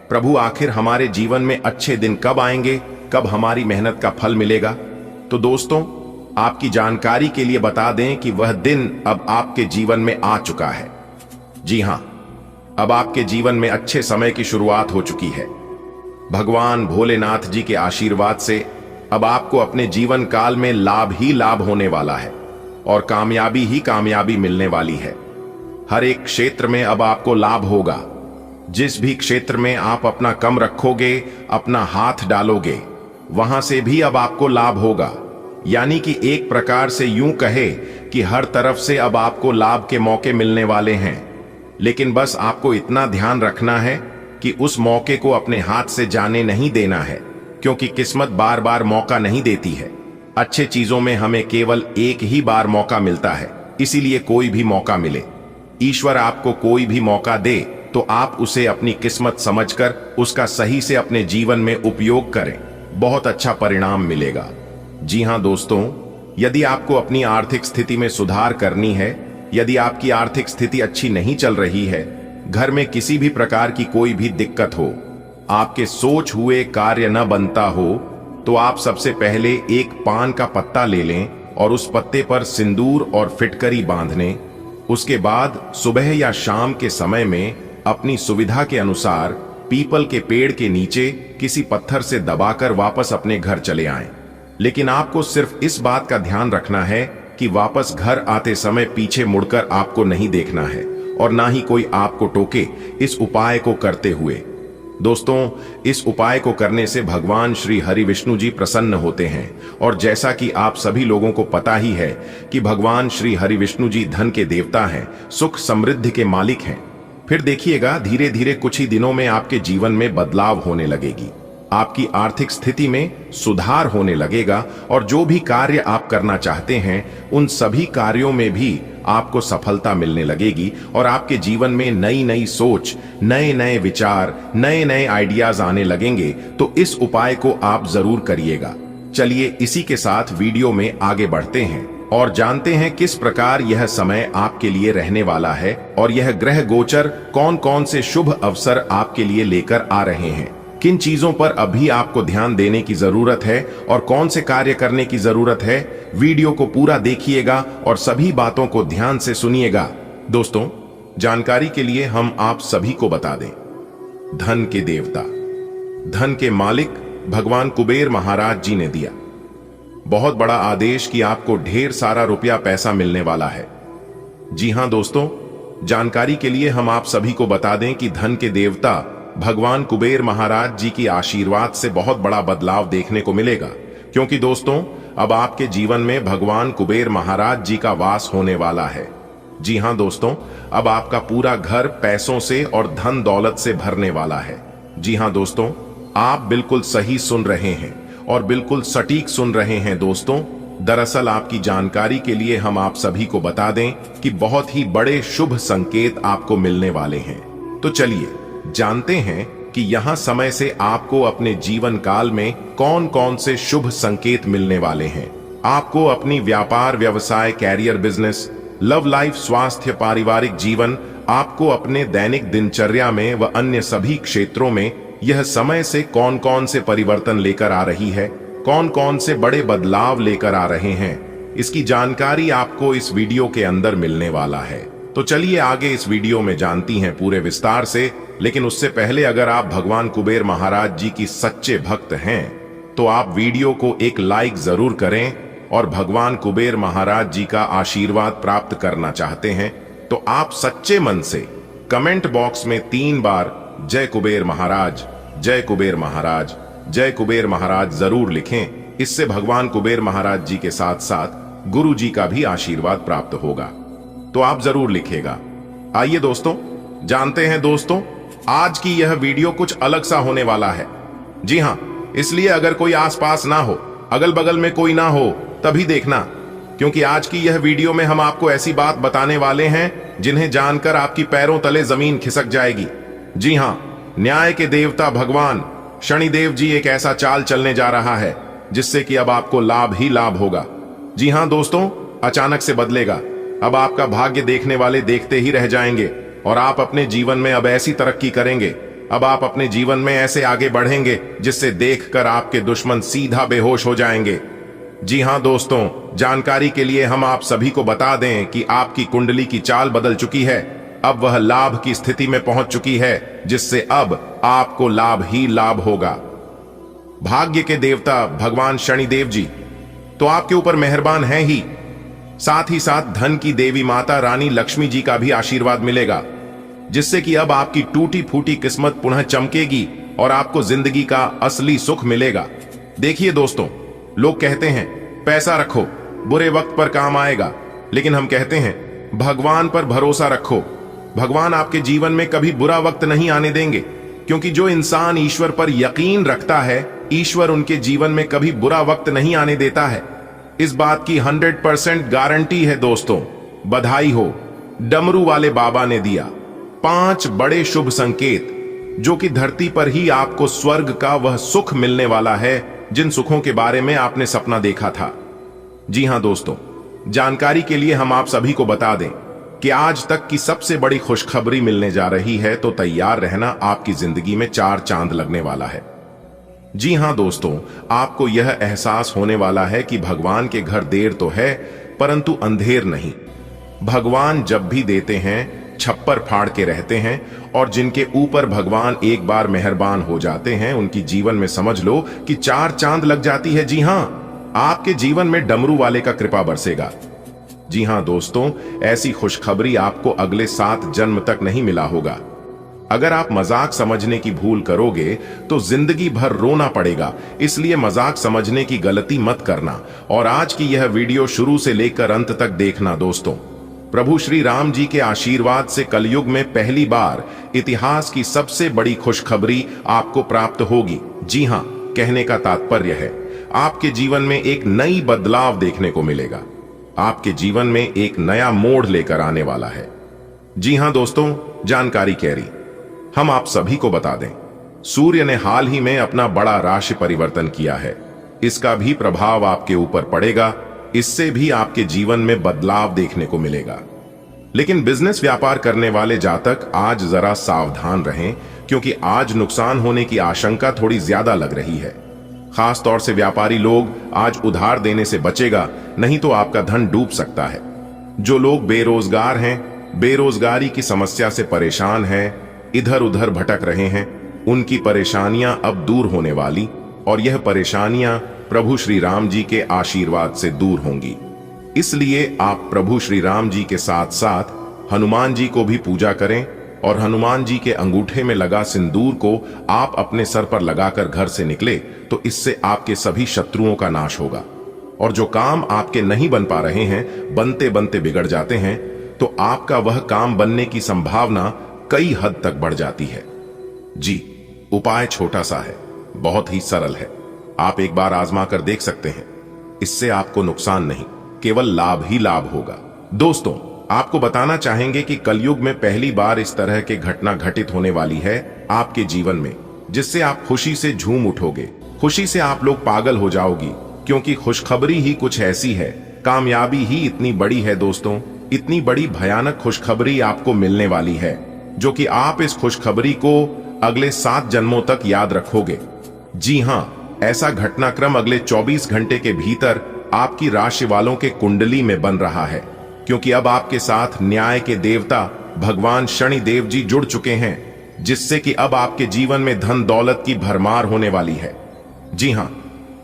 प्रभु आखिर हमारे जीवन में अच्छे दिन कब आएंगे, कब हमारी मेहनत का फल मिलेगा। तो दोस्तों, आपकी जानकारी के लिए बता दें कि वह दिन अब आपके जीवन में आ चुका है। जी हां, अब आपके जीवन में अच्छे समय की शुरुआत हो चुकी है। भगवान भोलेनाथ जी के आशीर्वाद से अब आपको अपने जीवन काल में लाभ ही लाभ होने वाला है और कामयाबी ही कामयाबी मिलने वाली है। हर एक क्षेत्र में अब आपको लाभ होगा। जिस भी क्षेत्र में आप अपना कम रखोगे, अपना हाथ डालोगे, वहां से भी अब आपको लाभ होगा। यानी कि एक प्रकार से यूं कहे कि हर तरफ से अब आपको लाभ के मौके मिलने वाले हैं। लेकिन बस आपको इतना ध्यान रखना है कि उस मौके को अपने हाथ से जाने नहीं देना है, क्योंकि किस्मत बार बार मौका नहीं देती है। अच्छे चीजों में हमें केवल एक ही बार मौका मिलता है, इसीलिए कोई भी मौका मिले, ईश्वर आपको कोई भी मौका दे तो आप उसे अपनी किस्मत समझकर उसका सही से अपने जीवन में उपयोग करें। बहुत अच्छा परिणाम मिलेगा। जी हां दोस्तों, यदि आपको अपनी आर्थिक स्थिति में सुधार करनी है, यदि आपकी आर्थिक स्थिति अच्छी नहीं चल रही है, घर में किसी भी प्रकार की कोई भी दिक्कत हो, आपके सोच हुए कार्य न बनता हो, तो आप सबसे पहले एक पान का पत्ता ले लें और उस पत्ते पर सिंदूर और फिटकरी बांधने। उसके बाद सुबह या शाम के समय में अपनी सुविधा के अनुसार पीपल के पेड़ के नीचे किसी पत्थर से दबाकर वापस अपने घर चले आएं। लेकिन आपको सिर्फ इस बात का ध्यान रखना है कि वापस घर आते समय पीछे मुड़कर आपको नहीं देखना है और ना ही कोई आपको टोके इस उपाय को करते हुए। दोस्तों, इस उपाय को करने से भगवान श्री हरि विष्णु जी प्रसन्न होते हैं और जैसा कि आप सभी लोगों को पता ही है कि भगवान श्री हरि विष्णु जी धन के देवता हैं, सुख समृद्धि के मालिक हैं। फिर देखिएगा, धीरे धीरे कुछ ही दिनों में आपके जीवन में बदलाव होने लगेगी, आपकी आर्थिक स्थिति में सुधार होने लगेगा और जो भी कार्य आप करना चाहते हैं उन सभी कार्यों में भी आपको सफलता मिलने लगेगी और आपके जीवन में नई नई सोच, नए नए विचार, नए नए आइडियाज आने लगेंगे। तो इस उपाय को आप जरूर करिएगा। चलिए इसी के साथ वीडियो में आगे बढ़ते हैं और जानते हैं किस प्रकार यह समय आपके लिए रहने वाला है और यह ग्रह गोचर कौन कौन से शुभ अवसर आपके लिए लेकर आ रहे हैं, किन चीजों पर अभी आपको ध्यान देने की जरूरत है और कौन से कार्य करने की जरूरत है। वीडियो को पूरा देखिएगा और सभी बातों को ध्यान से सुनिएगा। दोस्तों, जानकारी के लिए हम आप सभी को बता दें, धन के देवता, धन के मालिक भगवान कुबेर महाराज जी ने दिया बहुत बड़ा आदेश कि आपको ढेर सारा रुपया पैसा मिलने वाला है। जी हां दोस्तों, जानकारी के लिए हम आप सभी को बता दें कि धन के देवता भगवान कुबेर महाराज जी की आशीर्वाद से बहुत बड़ा बदलाव देखने को मिलेगा, क्योंकि दोस्तों अब आपके जीवन में भगवान कुबेर महाराज जी का वास होने वाला है। जी हां दोस्तों, अब आपका पूरा घर पैसों से और धन दौलत से भरने वाला है। जी हां दोस्तों, आप बिल्कुल सही सुन रहे हैं और बिल्कुल सटीक सुन रहे हैं दोस्तों। दरअसल आपकी जानकारी के लिए हम आप सभी को बता दें कि बहुत ही बड़े शुभ संकेत आपको मिलने वाले हैं। तो चलिए जानते हैं कि यहां समय से आपको अपने जीवन काल में कौन कौन से शुभ संकेत मिलने वाले हैं। आपको अपनी व्यापार, व्यवसाय, कैरियर, बिजनेस, लव लाइफ, स्वास्थ्य, पारिवारिक जीवन, आपको अपने दैनिक दिनचर्या में व अन्य सभी क्षेत्रों में यह समय से कौन कौन से परिवर्तन लेकर आ रही है, कौन कौन से बड़े बदलाव लेकर आ रहे हैं, इसकी जानकारी आपको इस वीडियो के अंदर मिलने वाला है। तो चलिए आगे इस वीडियो में जानती हैं पूरे विस्तार से। लेकिन उससे पहले अगर आप भगवान कुबेर महाराज जी की सच्चे भक्त हैं तो आप वीडियो को एक लाइक जरूर करें और भगवान कुबेर महाराज जी का आशीर्वाद प्राप्त करना चाहते हैं तो आप सच्चे मन से कमेंट बॉक्स में 3 बार जय कुबेर महाराज, जय कुबेर महाराज, जय कुबेर महाराज जरूर लिखें। इससे भगवान कुबेर महाराज जी के साथ साथ गुरु जी का भी आशीर्वाद प्राप्त होगा। तो आप जरूर लिखेगा। आइए दोस्तों जानते हैं दोस्तों, आज की यह वीडियो कुछ अलग सा होने वाला है। जी हां, इसलिए अगर कोई आसपास ना हो, अगल बगल में कोई ना हो, तभी देखना, क्योंकि आज की यह वीडियो में हम आपको ऐसी बात बताने वाले हैं जिन्हें जानकर आपकी पैरों तले जमीन खिसक जाएगी। जी हां, न्याय के देवता भगवान शनिदेव जी एक ऐसा चाल चलने जा रहा है जिससे कि अब आपको लाभ ही लाभ होगा। जी हां दोस्तों, अचानक से बदलेगा। अब आपका भाग्य देखने वाले देखते ही रह जाएंगे और आप अपने जीवन में अब ऐसी तरक्की करेंगे, अब आप अपने जीवन में ऐसे आगे बढ़ेंगे जिससे देखकर आपके दुश्मन सीधा बेहोश हो जाएंगे। जी हां दोस्तों, जानकारी के लिए हम आप सभी को बता दें कि आपकी कुंडली की चाल बदल चुकी है। अब वह लाभ की स्थिति में पहुंच चुकी है जिससे अब आपको लाभ ही लाभ होगा। भाग्य के देवता भगवान शनिदेव जी तो आपके ऊपर मेहरबान हैं ही, साथ ही साथ धन की देवी माता रानी लक्ष्मी जी का भी आशीर्वाद मिलेगा, जिससे कि अब आपकी टूटी फूटी किस्मत पुनः चमकेगी और आपको जिंदगी का असली सुख मिलेगा। देखिए दोस्तों, लोग कहते हैं पैसा रखो बुरे वक्त पर काम आएगा, लेकिन हम कहते हैं भगवान पर भरोसा रखो। भगवान आपके जीवन में कभी बुरा वक्त नहीं आने देंगे, क्योंकि जो इंसान ईश्वर पर यकीन रखता है, ईश्वर उनके जीवन में कभी बुरा वक्त नहीं आने देता है। इस बात की 100% गारंटी है दोस्तों। बधाई हो, डमरू वाले बाबा ने दिया 5 बड़े शुभ संकेत, जो कि धरती पर ही आपको स्वर्ग का वह सुख मिलने वाला है जिन सुखों के बारे में आपने सपना देखा था। जी हां दोस्तों, जानकारी के लिए हम आप सभी को बता दें कि आज तक की सबसे बड़ी खुशखबरी मिलने जा रही है, तो तैयार रहना, आपकी जिंदगी में 4 चांद लगने वाला है। जी हां दोस्तों, आपको यह एहसास होने वाला है कि भगवान के घर देर तो है परंतु अंधेर नहीं। भगवान जब भी देते हैं छप्पर फाड़ के रहते हैं, और जिनके ऊपर भगवान एक बार मेहरबान हो जाते हैं उनकी जीवन में समझ लो कि 4 चांद लग जाती है। जी हां, आपके जीवन में डमरू वाले का कृपा बरसेगा। जी हां दोस्तों, ऐसी खुशखबरी आपको अगले 7 जन्म तक नहीं मिला होगा। अगर आप मजाक समझने की भूल करोगे तो जिंदगी भर रोना पड़ेगा, इसलिए मजाक समझने की गलती मत करना और आज की यह वीडियो शुरू से लेकर अंत तक देखना दोस्तों। प्रभु श्री राम जी के आशीर्वाद से कलयुग में पहली बार इतिहास की सबसे बड़ी खुशखबरी आपको प्राप्त होगी। जी हां, कहने का तात्पर्य है आपके जीवन में एक नई बदलाव देखने को मिलेगा, आपके जीवन में एक नया मोड़ लेकर आने वाला है। जी हां दोस्तों, जानकारी कैरी हम आप सभी को बता दें, सूर्य ने हाल ही में अपना बड़ा राशि परिवर्तन किया है। इसका भी प्रभाव आपके ऊपर पड़ेगा, इससे भी आपके जीवन में बदलाव देखने को मिलेगा। लेकिन बिजनेस व्यापार करने वाले जातक आज जरा सावधान रहें, क्योंकि आज नुकसान होने की आशंका थोड़ी ज्यादा लग रही है। खास तौर से व्यापारी लोग आज उधार देने से बचेगा, नहीं तो आपका धन डूब सकता है। जो लोग बेरोजगार हैं, बेरोजगारी की समस्या से परेशान हैं, इधर उधर भटक रहे हैं, उनकी परेशानियां अब दूर होने वाली, और यह परेशानियां प्रभु श्री राम जी के आशीर्वाद से दूर होंगी। इसलिए आप प्रभु श्री राम जी के साथ साथ हनुमान जी को भी पूजा करें, और हनुमान जी के अंगूठे में लगा सिंदूर को आप अपने सर पर लगाकर घर से निकले तो इससे आपके सभी शत्रुओं का नाश होगा। और जो काम आपके नहीं बन पा रहे हैं, बनते बनते बिगड़ जाते हैं, तो आपका वह काम बनने की संभावना कई हद तक बढ़ जाती है। जी, उपाय छोटा सा है, बहुत ही सरल है, आप एक बार आजमा कर देख सकते हैं। इससे आपको नुकसान नहीं, केवल लाभ ही लाभ होगा। दोस्तों, आपको बताना चाहेंगे कि कलयुग में पहली बार इस तरह की घटना घटित होने वाली है आपके जीवन में, जिससे आप खुशी से झूम उठोगे, खुशी से आप लोग पागल हो जाओगी, क्योंकि खुशखबरी ही कुछ ऐसी है, कामयाबी ही इतनी बड़ी है दोस्तों, इतनी बड़ी भयानक खुशखबरी आपको मिलने वाली है, जो कि आप इस खुशखबरी को अगले 7 जन्मों तक याद रखोगे। जी हां, ऐसा घटनाक्रम अगले 24 घंटे के भीतर आपकी राशि वालों के कुंडली में बन रहा है, क्योंकि अब आपके साथ न्याय के देवता भगवान शनिदेव जी जुड़ चुके हैं, जिससे कि अब आपके जीवन में धन दौलत की भरमार होने वाली है। जी हां,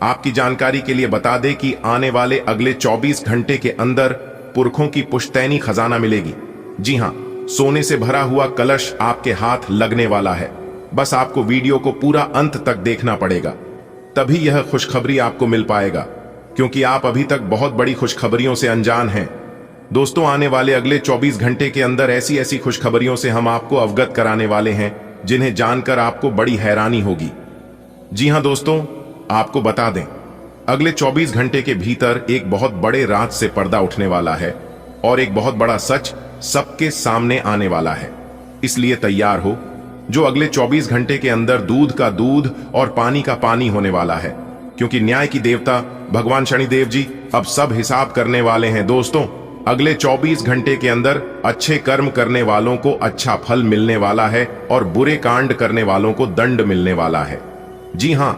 आपकी जानकारी के लिए बता दें कि आने वाले अगले 24 घंटे के अंदर पुरखों की पुश्तैनी खजाना मिलेगी। जी हां, सोने से भरा हुआ कलश आपके हाथ लगने वाला है। बस आपको वीडियो को पूरा अंत तक देखना पड़ेगा, तभी यह खुशखबरी आपको मिल पाएगा, क्योंकि आप अभी तक बहुत बड़ी खुशखबरियों से अनजान हैं। दोस्तों, आने वाले अगले 24 घंटे के अंदर ऐसी ऐसी खुशखबरियों से हम आपको अवगत कराने वाले हैं, जिन्हें जानकर आपको बड़ी हैरानी होगी। जी हां दोस्तों, आपको बता दें, अगले 24 घंटे के भीतर एक बहुत बड़े राज से पर्दा उठने वाला है और एक बहुत बड़ा सच सबके सामने आने वाला है। इसलिए तैयार हो, जो अगले 24 घंटे के अंदर दूध का दूध और पानी का पानी होने वाला है, क्योंकि न्याय की देवता भगवान शनिदेव जी अब सब हिसाब करने वाले हैं। दोस्तों, अगले 24 घंटे के अंदर अच्छे कर्म करने वालों को अच्छा फल मिलने वाला है और बुरे कांड करने वालों को दंड मिलने वाला है। जी हां,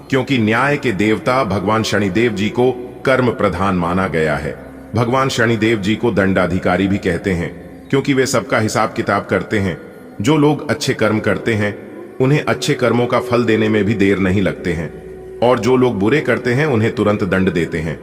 क्योंकि न्याय के देवता भगवान शनिदेव जी को कर्म प्रधान माना गया है। भगवान शनिदेव जी को दंडाधिकारी भी कहते हैं, क्योंकि वे सबका हिसाब किताब करते हैं। जो लोग अच्छे कर्म करते हैं उन्हें अच्छे कर्मों का फल देने में भी देर नहीं लगते हैं, और जो लोग बुरे करते हैं उन्हें तुरंत दंड देते हैं।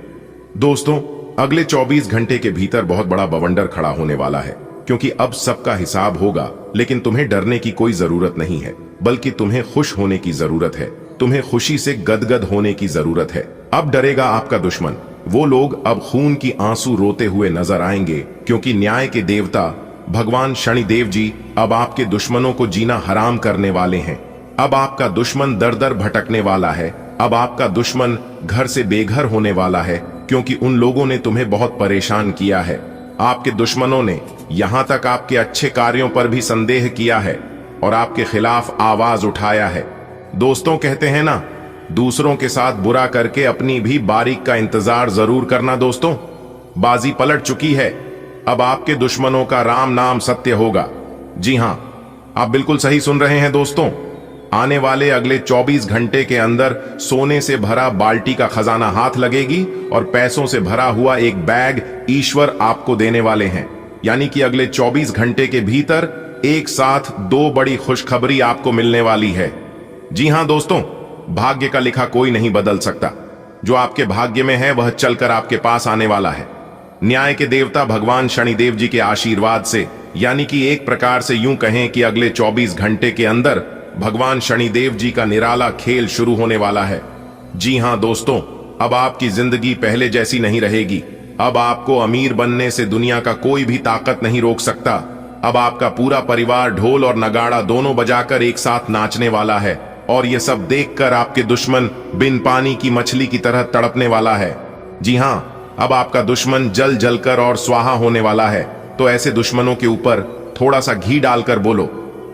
दोस्तों, अगले 24 घंटे के भीतर बहुत बड़ा बवंडर खड़ा होने वाला है, क्योंकि अब सबका हिसाब होगा। लेकिन तुम्हें डरने की कोई जरूरत नहीं है, बल्कि तुम्हें खुश होने की जरूरत है। तुम्हें खुशी से गदगद होने की जरूरत है। अब डरेगा आपका दुश्मन। वो लोग अब खून की आंसू रोते हुए नजर आएंगे, क्योंकि न्याय के देवता भगवान शनिदेव जी अब आपके दुश्मनों को जीना हराम करने वाले हैं। अब आपका दुश्मन दर दर भटकने वाला है। अब आपका दुश्मन घर से बेघर होने वाला है, क्योंकि उन लोगों ने तुम्हें बहुत परेशान किया है। आपके दुश्मनों ने यहां तक आपके अच्छे कार्यों पर भी संदेह किया है और आपके खिलाफ आवाज उठाया है। दोस्तों, कहते हैं ना, दूसरों के साथ बुरा करके अपनी भी बारी का इंतजार जरूर करना। दोस्तों, बाजी पलट चुकी है। अब आपके दुश्मनों का राम नाम सत्य होगा। जी हां, आप बिल्कुल सही सुन रहे हैं दोस्तों। आने वाले अगले 24 घंटे के अंदर सोने से भरा बाल्टी का खजाना हाथ लगेगी और पैसों से भरा हुआ एक बैग ईश्वर आपको देने वाले हैं। यानी कि अगले 24 घंटे के भीतर एक साथ 2 बड़ी खुशखबरी आपको मिलने वाली है। जी हां दोस्तों, भाग्य का लिखा कोई नहीं बदल सकता। जो आपके भाग्य में है वह चलकर आपके पास आने वाला है। न्याय के देवता भगवान शनिदेव जी के आशीर्वाद से, यानी कि एक प्रकार से यूं कहें कि अगले 24 घंटे के अंदर भगवान शनिदेव जी का निराला खेल शुरू होने वाला है। जी हां दोस्तों, अब आपकी जिंदगी पहले जैसी नहीं रहेगी। अब आपको अमीर बनने से दुनिया का कोई भी ताकत नहीं रोक सकता। अब आपका पूरा परिवार ढोल और नगाड़ा दोनों बजाकर एक साथ नाचने वाला है, और यह सब देखकर आपके दुश्मन बिन पानी की मछली की तरह तड़पने वाला है। जी हां, अब आपका दुश्मन जल जलकर और स्वाहा होने वाला है। तो ऐसे दुश्मनों के ऊपर थोड़ा सा घी डालकर बोलो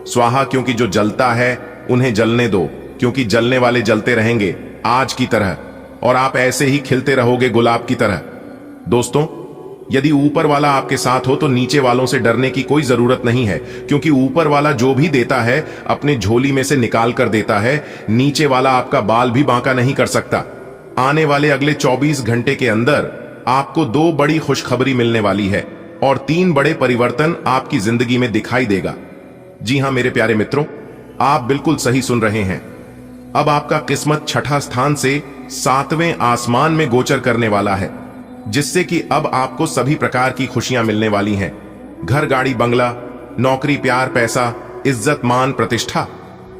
स्वाहा, क्योंकि जो जलता है उन्हें जलने दो, क्योंकि जलने वाले जलते रहेंगे आज की तरह, और आप ऐसे ही खिलते रहोगे गुलाब की तरह। दोस्तों, यदि ऊपर वाला आपके साथ हो तो नीचे वालों से डरने की कोई जरूरत नहीं है, क्योंकि ऊपर वाला जो भी देता है अपने झोली में से निकाल कर देता है। नीचे वाला आपका बाल भी बांका नहीं कर सकता। आने वाले अगले 24 घंटे के अंदर आपको 2 बड़ी खुशखबरी मिलने वाली है और 3 बड़े परिवर्तन आपकी जिंदगी में दिखाई देगा। जी हां मेरे प्यारे मित्रों, आप बिल्कुल सही सुन रहे हैं। अब आपका किस्मत 6ठा स्थान से 7वें आसमान में गोचर करने वाला है, जिससे कि अब आपको सभी प्रकार की खुशियां मिलने वाली हैं। घर, गाड़ी, बंगला, नौकरी, प्यार, पैसा, इज्जत, मान, प्रतिष्ठा,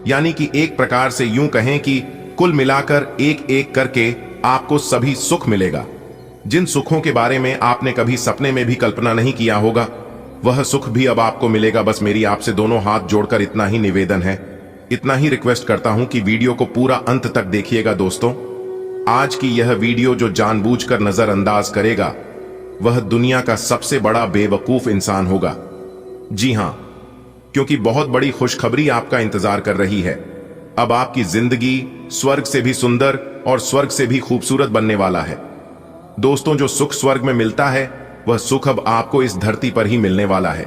यानी कि एक प्रकार से यूं कहें कि कुल मिलाकर एक एक करके आपको सभी सुख मिलेगा। जिन सुखों के बारे में आपने कभी सपने में भी कल्पना नहीं किया होगा, वह सुख भी अब आपको मिलेगा। बस मेरी आपसे दोनों हाथ जोड़कर इतना ही निवेदन है, इतना ही रिक्वेस्ट करता हूं कि वीडियो को पूरा अंत तक देखिएगा। दोस्तों, आज की यह वीडियो जो जानबूझकर नजरअंदाज करेगा वह दुनिया का सबसे बड़ा बेवकूफ इंसान होगा। जी हां, क्योंकि बहुत बड़ी खुशखबरी आपका इंतजार कर रही है। अब आपकी जिंदगी स्वर्ग से भी सुंदर और स्वर्ग से भी खूबसूरत बनने वाला है। दोस्तों, जो सुख स्वर्ग में मिलता है वह सुख अब आपको इस धरती पर ही मिलने वाला है।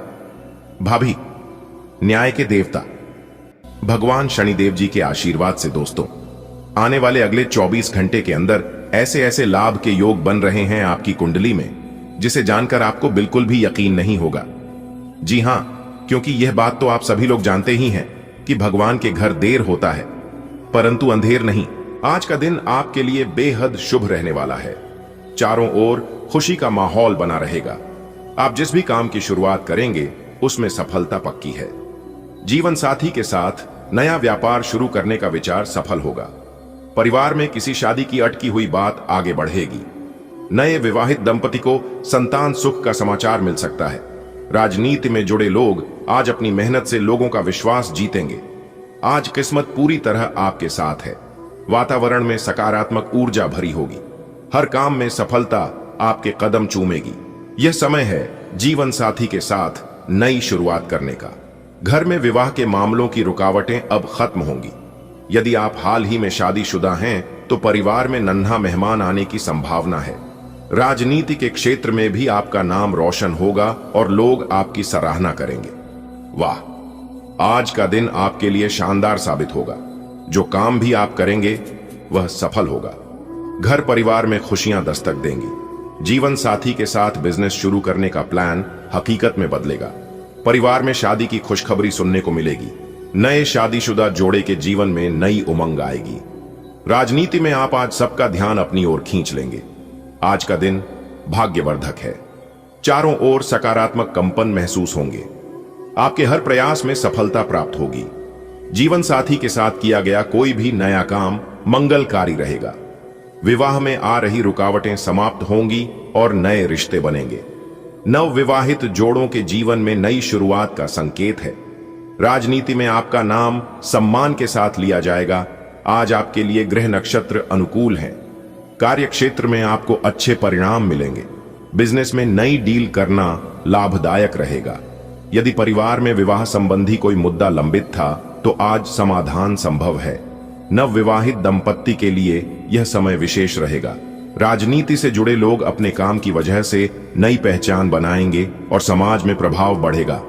भाभी, न्याय के देवता भगवान शनिदेव जी के आशीर्वाद से दोस्तों, आने वाले अगले 24 घंटे के अंदर ऐसे ऐसे लाभ के योग बन रहे हैं आपकी कुंडली में, जिसे जानकर आपको बिल्कुल भी यकीन नहीं होगा। जी हां, क्योंकि यह बात तो आप सभी लोग जानते ही हैं कि भगवान के घर देर होता है परंतु अंधेर नहीं। आज का दिन आपके लिए बेहद शुभ रहने वाला है। चारों ओर खुशी का माहौल बना रहेगा। आप जिस भी काम की शुरुआत करेंगे उसमें सफलता पक्की है। जीवन साथी के साथ नया व्यापार शुरू करने का विचार सफल होगा। परिवार में किसी शादी की अटकी हुई बात आगे बढ़ेगी। नए विवाहित दंपति को संतान सुख का समाचार मिल सकता है। राजनीति में जुड़े लोग आज अपनी मेहनत से लोगों का विश्वास जीतेंगे। आज किस्मत पूरी तरह आपके साथ है। वातावरण में सकारात्मक ऊर्जा भरी होगी। हर काम में सफलता आपके कदम चूमेगी। यह समय है जीवन साथी के साथ नई शुरुआत करने का। घर में विवाह के मामलों की रुकावटें अब खत्म होंगी। यदि आप हाल ही में शादीशुदा हैं तो परिवार में नन्हा मेहमान आने की संभावना है। राजनीति के क्षेत्र में भी आपका नाम रोशन होगा और लोग आपकी सराहना करेंगे। वाह, आज का दिन आपके लिए शानदार साबित होगा। जो काम भी आप करेंगे वह सफल होगा। घर परिवार में खुशियां दस्तक देंगी। जीवन साथी के साथ बिजनेस शुरू करने का प्लान हकीकत में बदलेगा। परिवार में शादी की खुशखबरी सुनने को मिलेगी। नए शादीशुदा जोड़े के जीवन में नई उमंग आएगी। राजनीति में आप आज सबका ध्यान अपनी ओर खींच लेंगे। आज का दिन भाग्यवर्धक है। चारों ओर सकारात्मक कंपन महसूस होंगे। आपके हर प्रयास में सफलता प्राप्त होगी। जीवन साथी के साथ किया गया कोई भी नया काम मंगलकारी रहेगा। विवाह में आ रही रुकावटें समाप्त होंगी और नए रिश्ते बनेंगे। नव विवाहित जोड़ों के जीवन में नई शुरुआत का संकेत है। राजनीति में आपका नाम सम्मान के साथ लिया जाएगा। आज आपके लिए ग्रह नक्षत्र अनुकूल हैं। कार्य क्षेत्र में आपको अच्छे परिणाम मिलेंगे। बिजनेस में नई डील करना लाभदायक रहेगा। यदि परिवार में विवाह संबंधी कोई मुद्दा लंबित था तो आज समाधान संभव है। नव विवाहित दंपत्ति के लिए यह समय विशेष रहेगा। राजनीति से जुड़े लोग अपने काम की वजह से नई पहचान बनाएंगे और समाज में प्रभाव बढ़ेगा।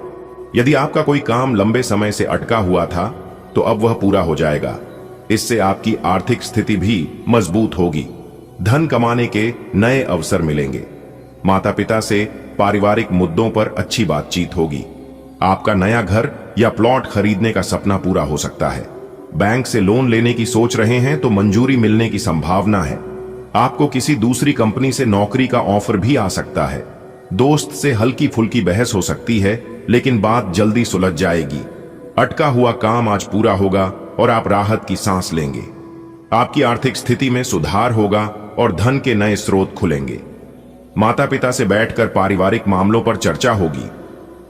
यदि आपका कोई काम लंबे समय से अटका हुआ था तो अब वह पूरा हो जाएगा। इससे आपकी आर्थिक स्थिति भी मजबूत होगी। धन कमाने के नए अवसर मिलेंगे। माता पिता से पारिवारिक मुद्दों पर अच्छी बातचीत होगी। आपका नया घर या प्लॉट खरीदने का सपना पूरा हो सकता है। बैंक से लोन लेने की सोच रहे हैं तो मंजूरी मिलने की संभावना है। आपको किसी दूसरी कंपनी से नौकरी का ऑफर भी आ सकता है। दोस्त से हल्की फुल्की बहस हो सकती है लेकिन बात जल्दी सुलझ जाएगी। अटका हुआ काम आज पूरा होगा और आप राहत की सांस लेंगे। आपकी आर्थिक स्थिति में सुधार होगा और धन के नए स्रोत खुलेंगे। माता पिता से बैठकर पारिवारिक मामलों पर चर्चा होगी।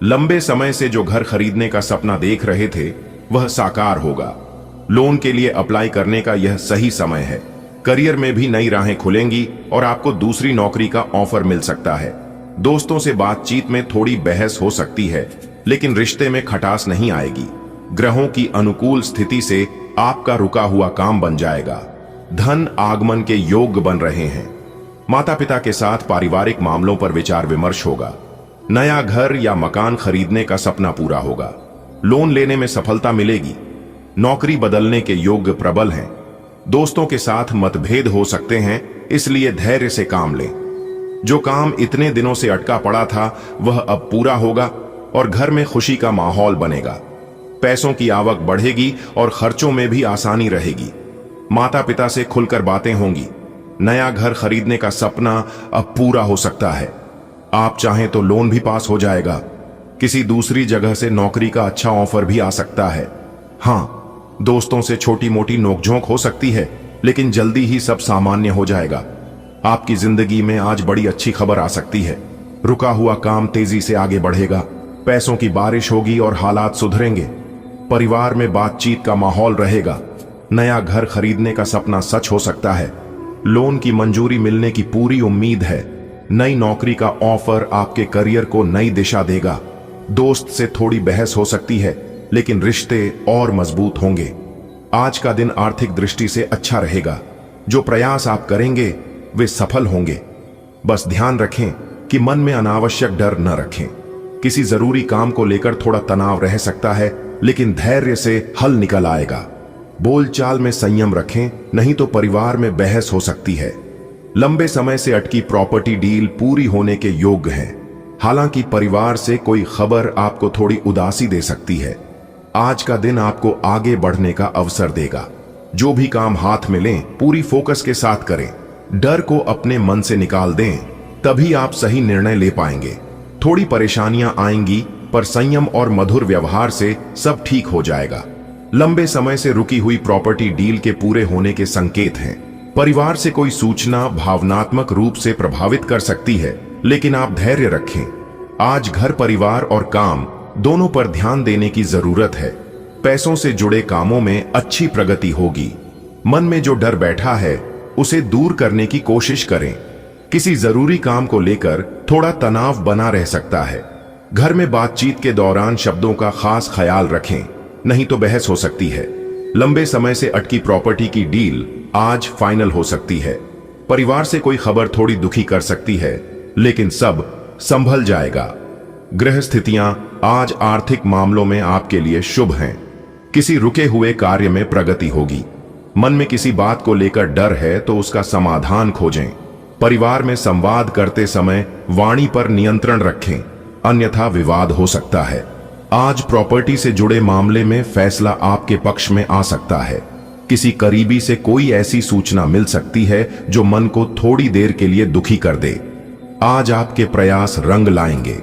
लंबे समय से जो घर खरीदने का सपना देख रहे थे वह साकार होगा। लोन के लिए अप्लाई करने का यह सही समय है। करियर में भी नई राहें खुलेंगी और आपको दूसरी नौकरी का ऑफर मिल सकता है। दोस्तों से बातचीत में थोड़ी बहस हो सकती है लेकिन रिश्ते में खटास नहीं आएगी। ग्रहों की अनुकूल स्थिति से आपका रुका हुआ काम बन जाएगा। धन आगमन के योग बन रहे हैं। माता पिता के साथ पारिवारिक मामलों पर विचार विमर्श होगा। नया घर या मकान खरीदने का सपना पूरा होगा। लोन लेने में सफलता मिलेगी। नौकरी बदलने के योग प्रबल हैं। दोस्तों के साथ मतभेद हो सकते हैं, इसलिए धैर्य से काम लें। जो काम इतने दिनों से अटका पड़ा था वह अब पूरा होगा और घर में खुशी का माहौल बनेगा। पैसों की आवक बढ़ेगी और खर्चों में भी आसानी रहेगी। माता पिता से खुलकर बातें होंगी। नया घर खरीदने का सपना अब पूरा हो सकता है। आप चाहें तो लोन भी पास हो जाएगा। किसी दूसरी जगह से नौकरी का अच्छा ऑफर भी आ सकता है। हाँ, दोस्तों से छोटी मोटी नोकझोंक हो सकती है लेकिन जल्दी ही सब सामान्य हो जाएगा। आपकी जिंदगी में आज बड़ी अच्छी खबर आ सकती है। रुका हुआ काम तेजी से आगे बढ़ेगा। पैसों की बारिश होगी और हालात सुधरेंगे। परिवार में बातचीत का माहौल रहेगा। नया घर खरीदने का सपना सच हो सकता है। लोन की मंजूरी मिलने की पूरी उम्मीद है। नई नौकरी का ऑफर आपके करियर को नई दिशा देगा। दोस्त से थोड़ी बहस हो सकती है लेकिन रिश्ते और मजबूत होंगे। आज का दिन आर्थिक दृष्टि से अच्छा रहेगा। जो प्रयास आप करेंगे वे सफल होंगे। बस ध्यान रखें कि मन में अनावश्यक डर न रखें। किसी जरूरी काम को लेकर थोड़ा तनाव रह सकता है लेकिन धैर्य से हल निकल आएगा। बोलचाल में संयम रखें, नहीं तो परिवार में बहस हो सकती है। लंबे समय से अटकी प्रॉपर्टी डील पूरी होने के योग्य है। हालांकि परिवार से कोई खबर आपको थोड़ी उदासी दे सकती है। आज का दिन आपको आगे बढ़ने का अवसर देगा। जो भी काम हाथ में लें पूरी फोकस के साथ करें। डर को अपने मन से निकाल दें, तभी आप सही निर्णय ले पाएंगे। थोड़ी परेशानियां आएंगी पर संयम और मधुर व्यवहार से सब ठीक हो जाएगा। लंबे समय से रुकी हुई प्रॉपर्टी डील के पूरे होने के संकेत हैं। परिवार से कोई सूचना भावनात्मक रूप से प्रभावित कर सकती है लेकिन आप धैर्य रखें। आज घर परिवार और काम दोनों पर ध्यान देने की जरूरत है। पैसों से जुड़े कामों में अच्छी प्रगति होगी। मन में जो डर बैठा है उसे दूर करने की कोशिश करें। किसी जरूरी काम को लेकर थोड़ा तनाव बना रह सकता है। घर में बातचीत के दौरान शब्दों का खास ख्याल रखें, नहीं तो बहस हो सकती है। लंबे समय से अटकी प्रॉपर्टी की डील आज फाइनल हो सकती है। परिवार से कोई खबर थोड़ी दुखी कर सकती है, लेकिन सब संभल जाएगा। ग्रह स्थितियां आज आर्थिक मामलों में आपके लिए शुभ हैं। किसी रुके हुए कार्य में प्रगति होगी। मन में किसी बात को लेकर डर है तो उसका समाधान खोजें। परिवार में संवाद करते समय वाणी पर नियंत्रण रखें, अन्यथा विवाद हो सकता है। आज प्रॉपर्टी से जुड़े मामले में फैसला आपके पक्ष में आ सकता है। किसी करीबी से कोई ऐसी सूचना मिल सकती है जो मन को थोड़ी देर के लिए दुखी कर दे। आज आपके प्रयास रंग लाएंगे।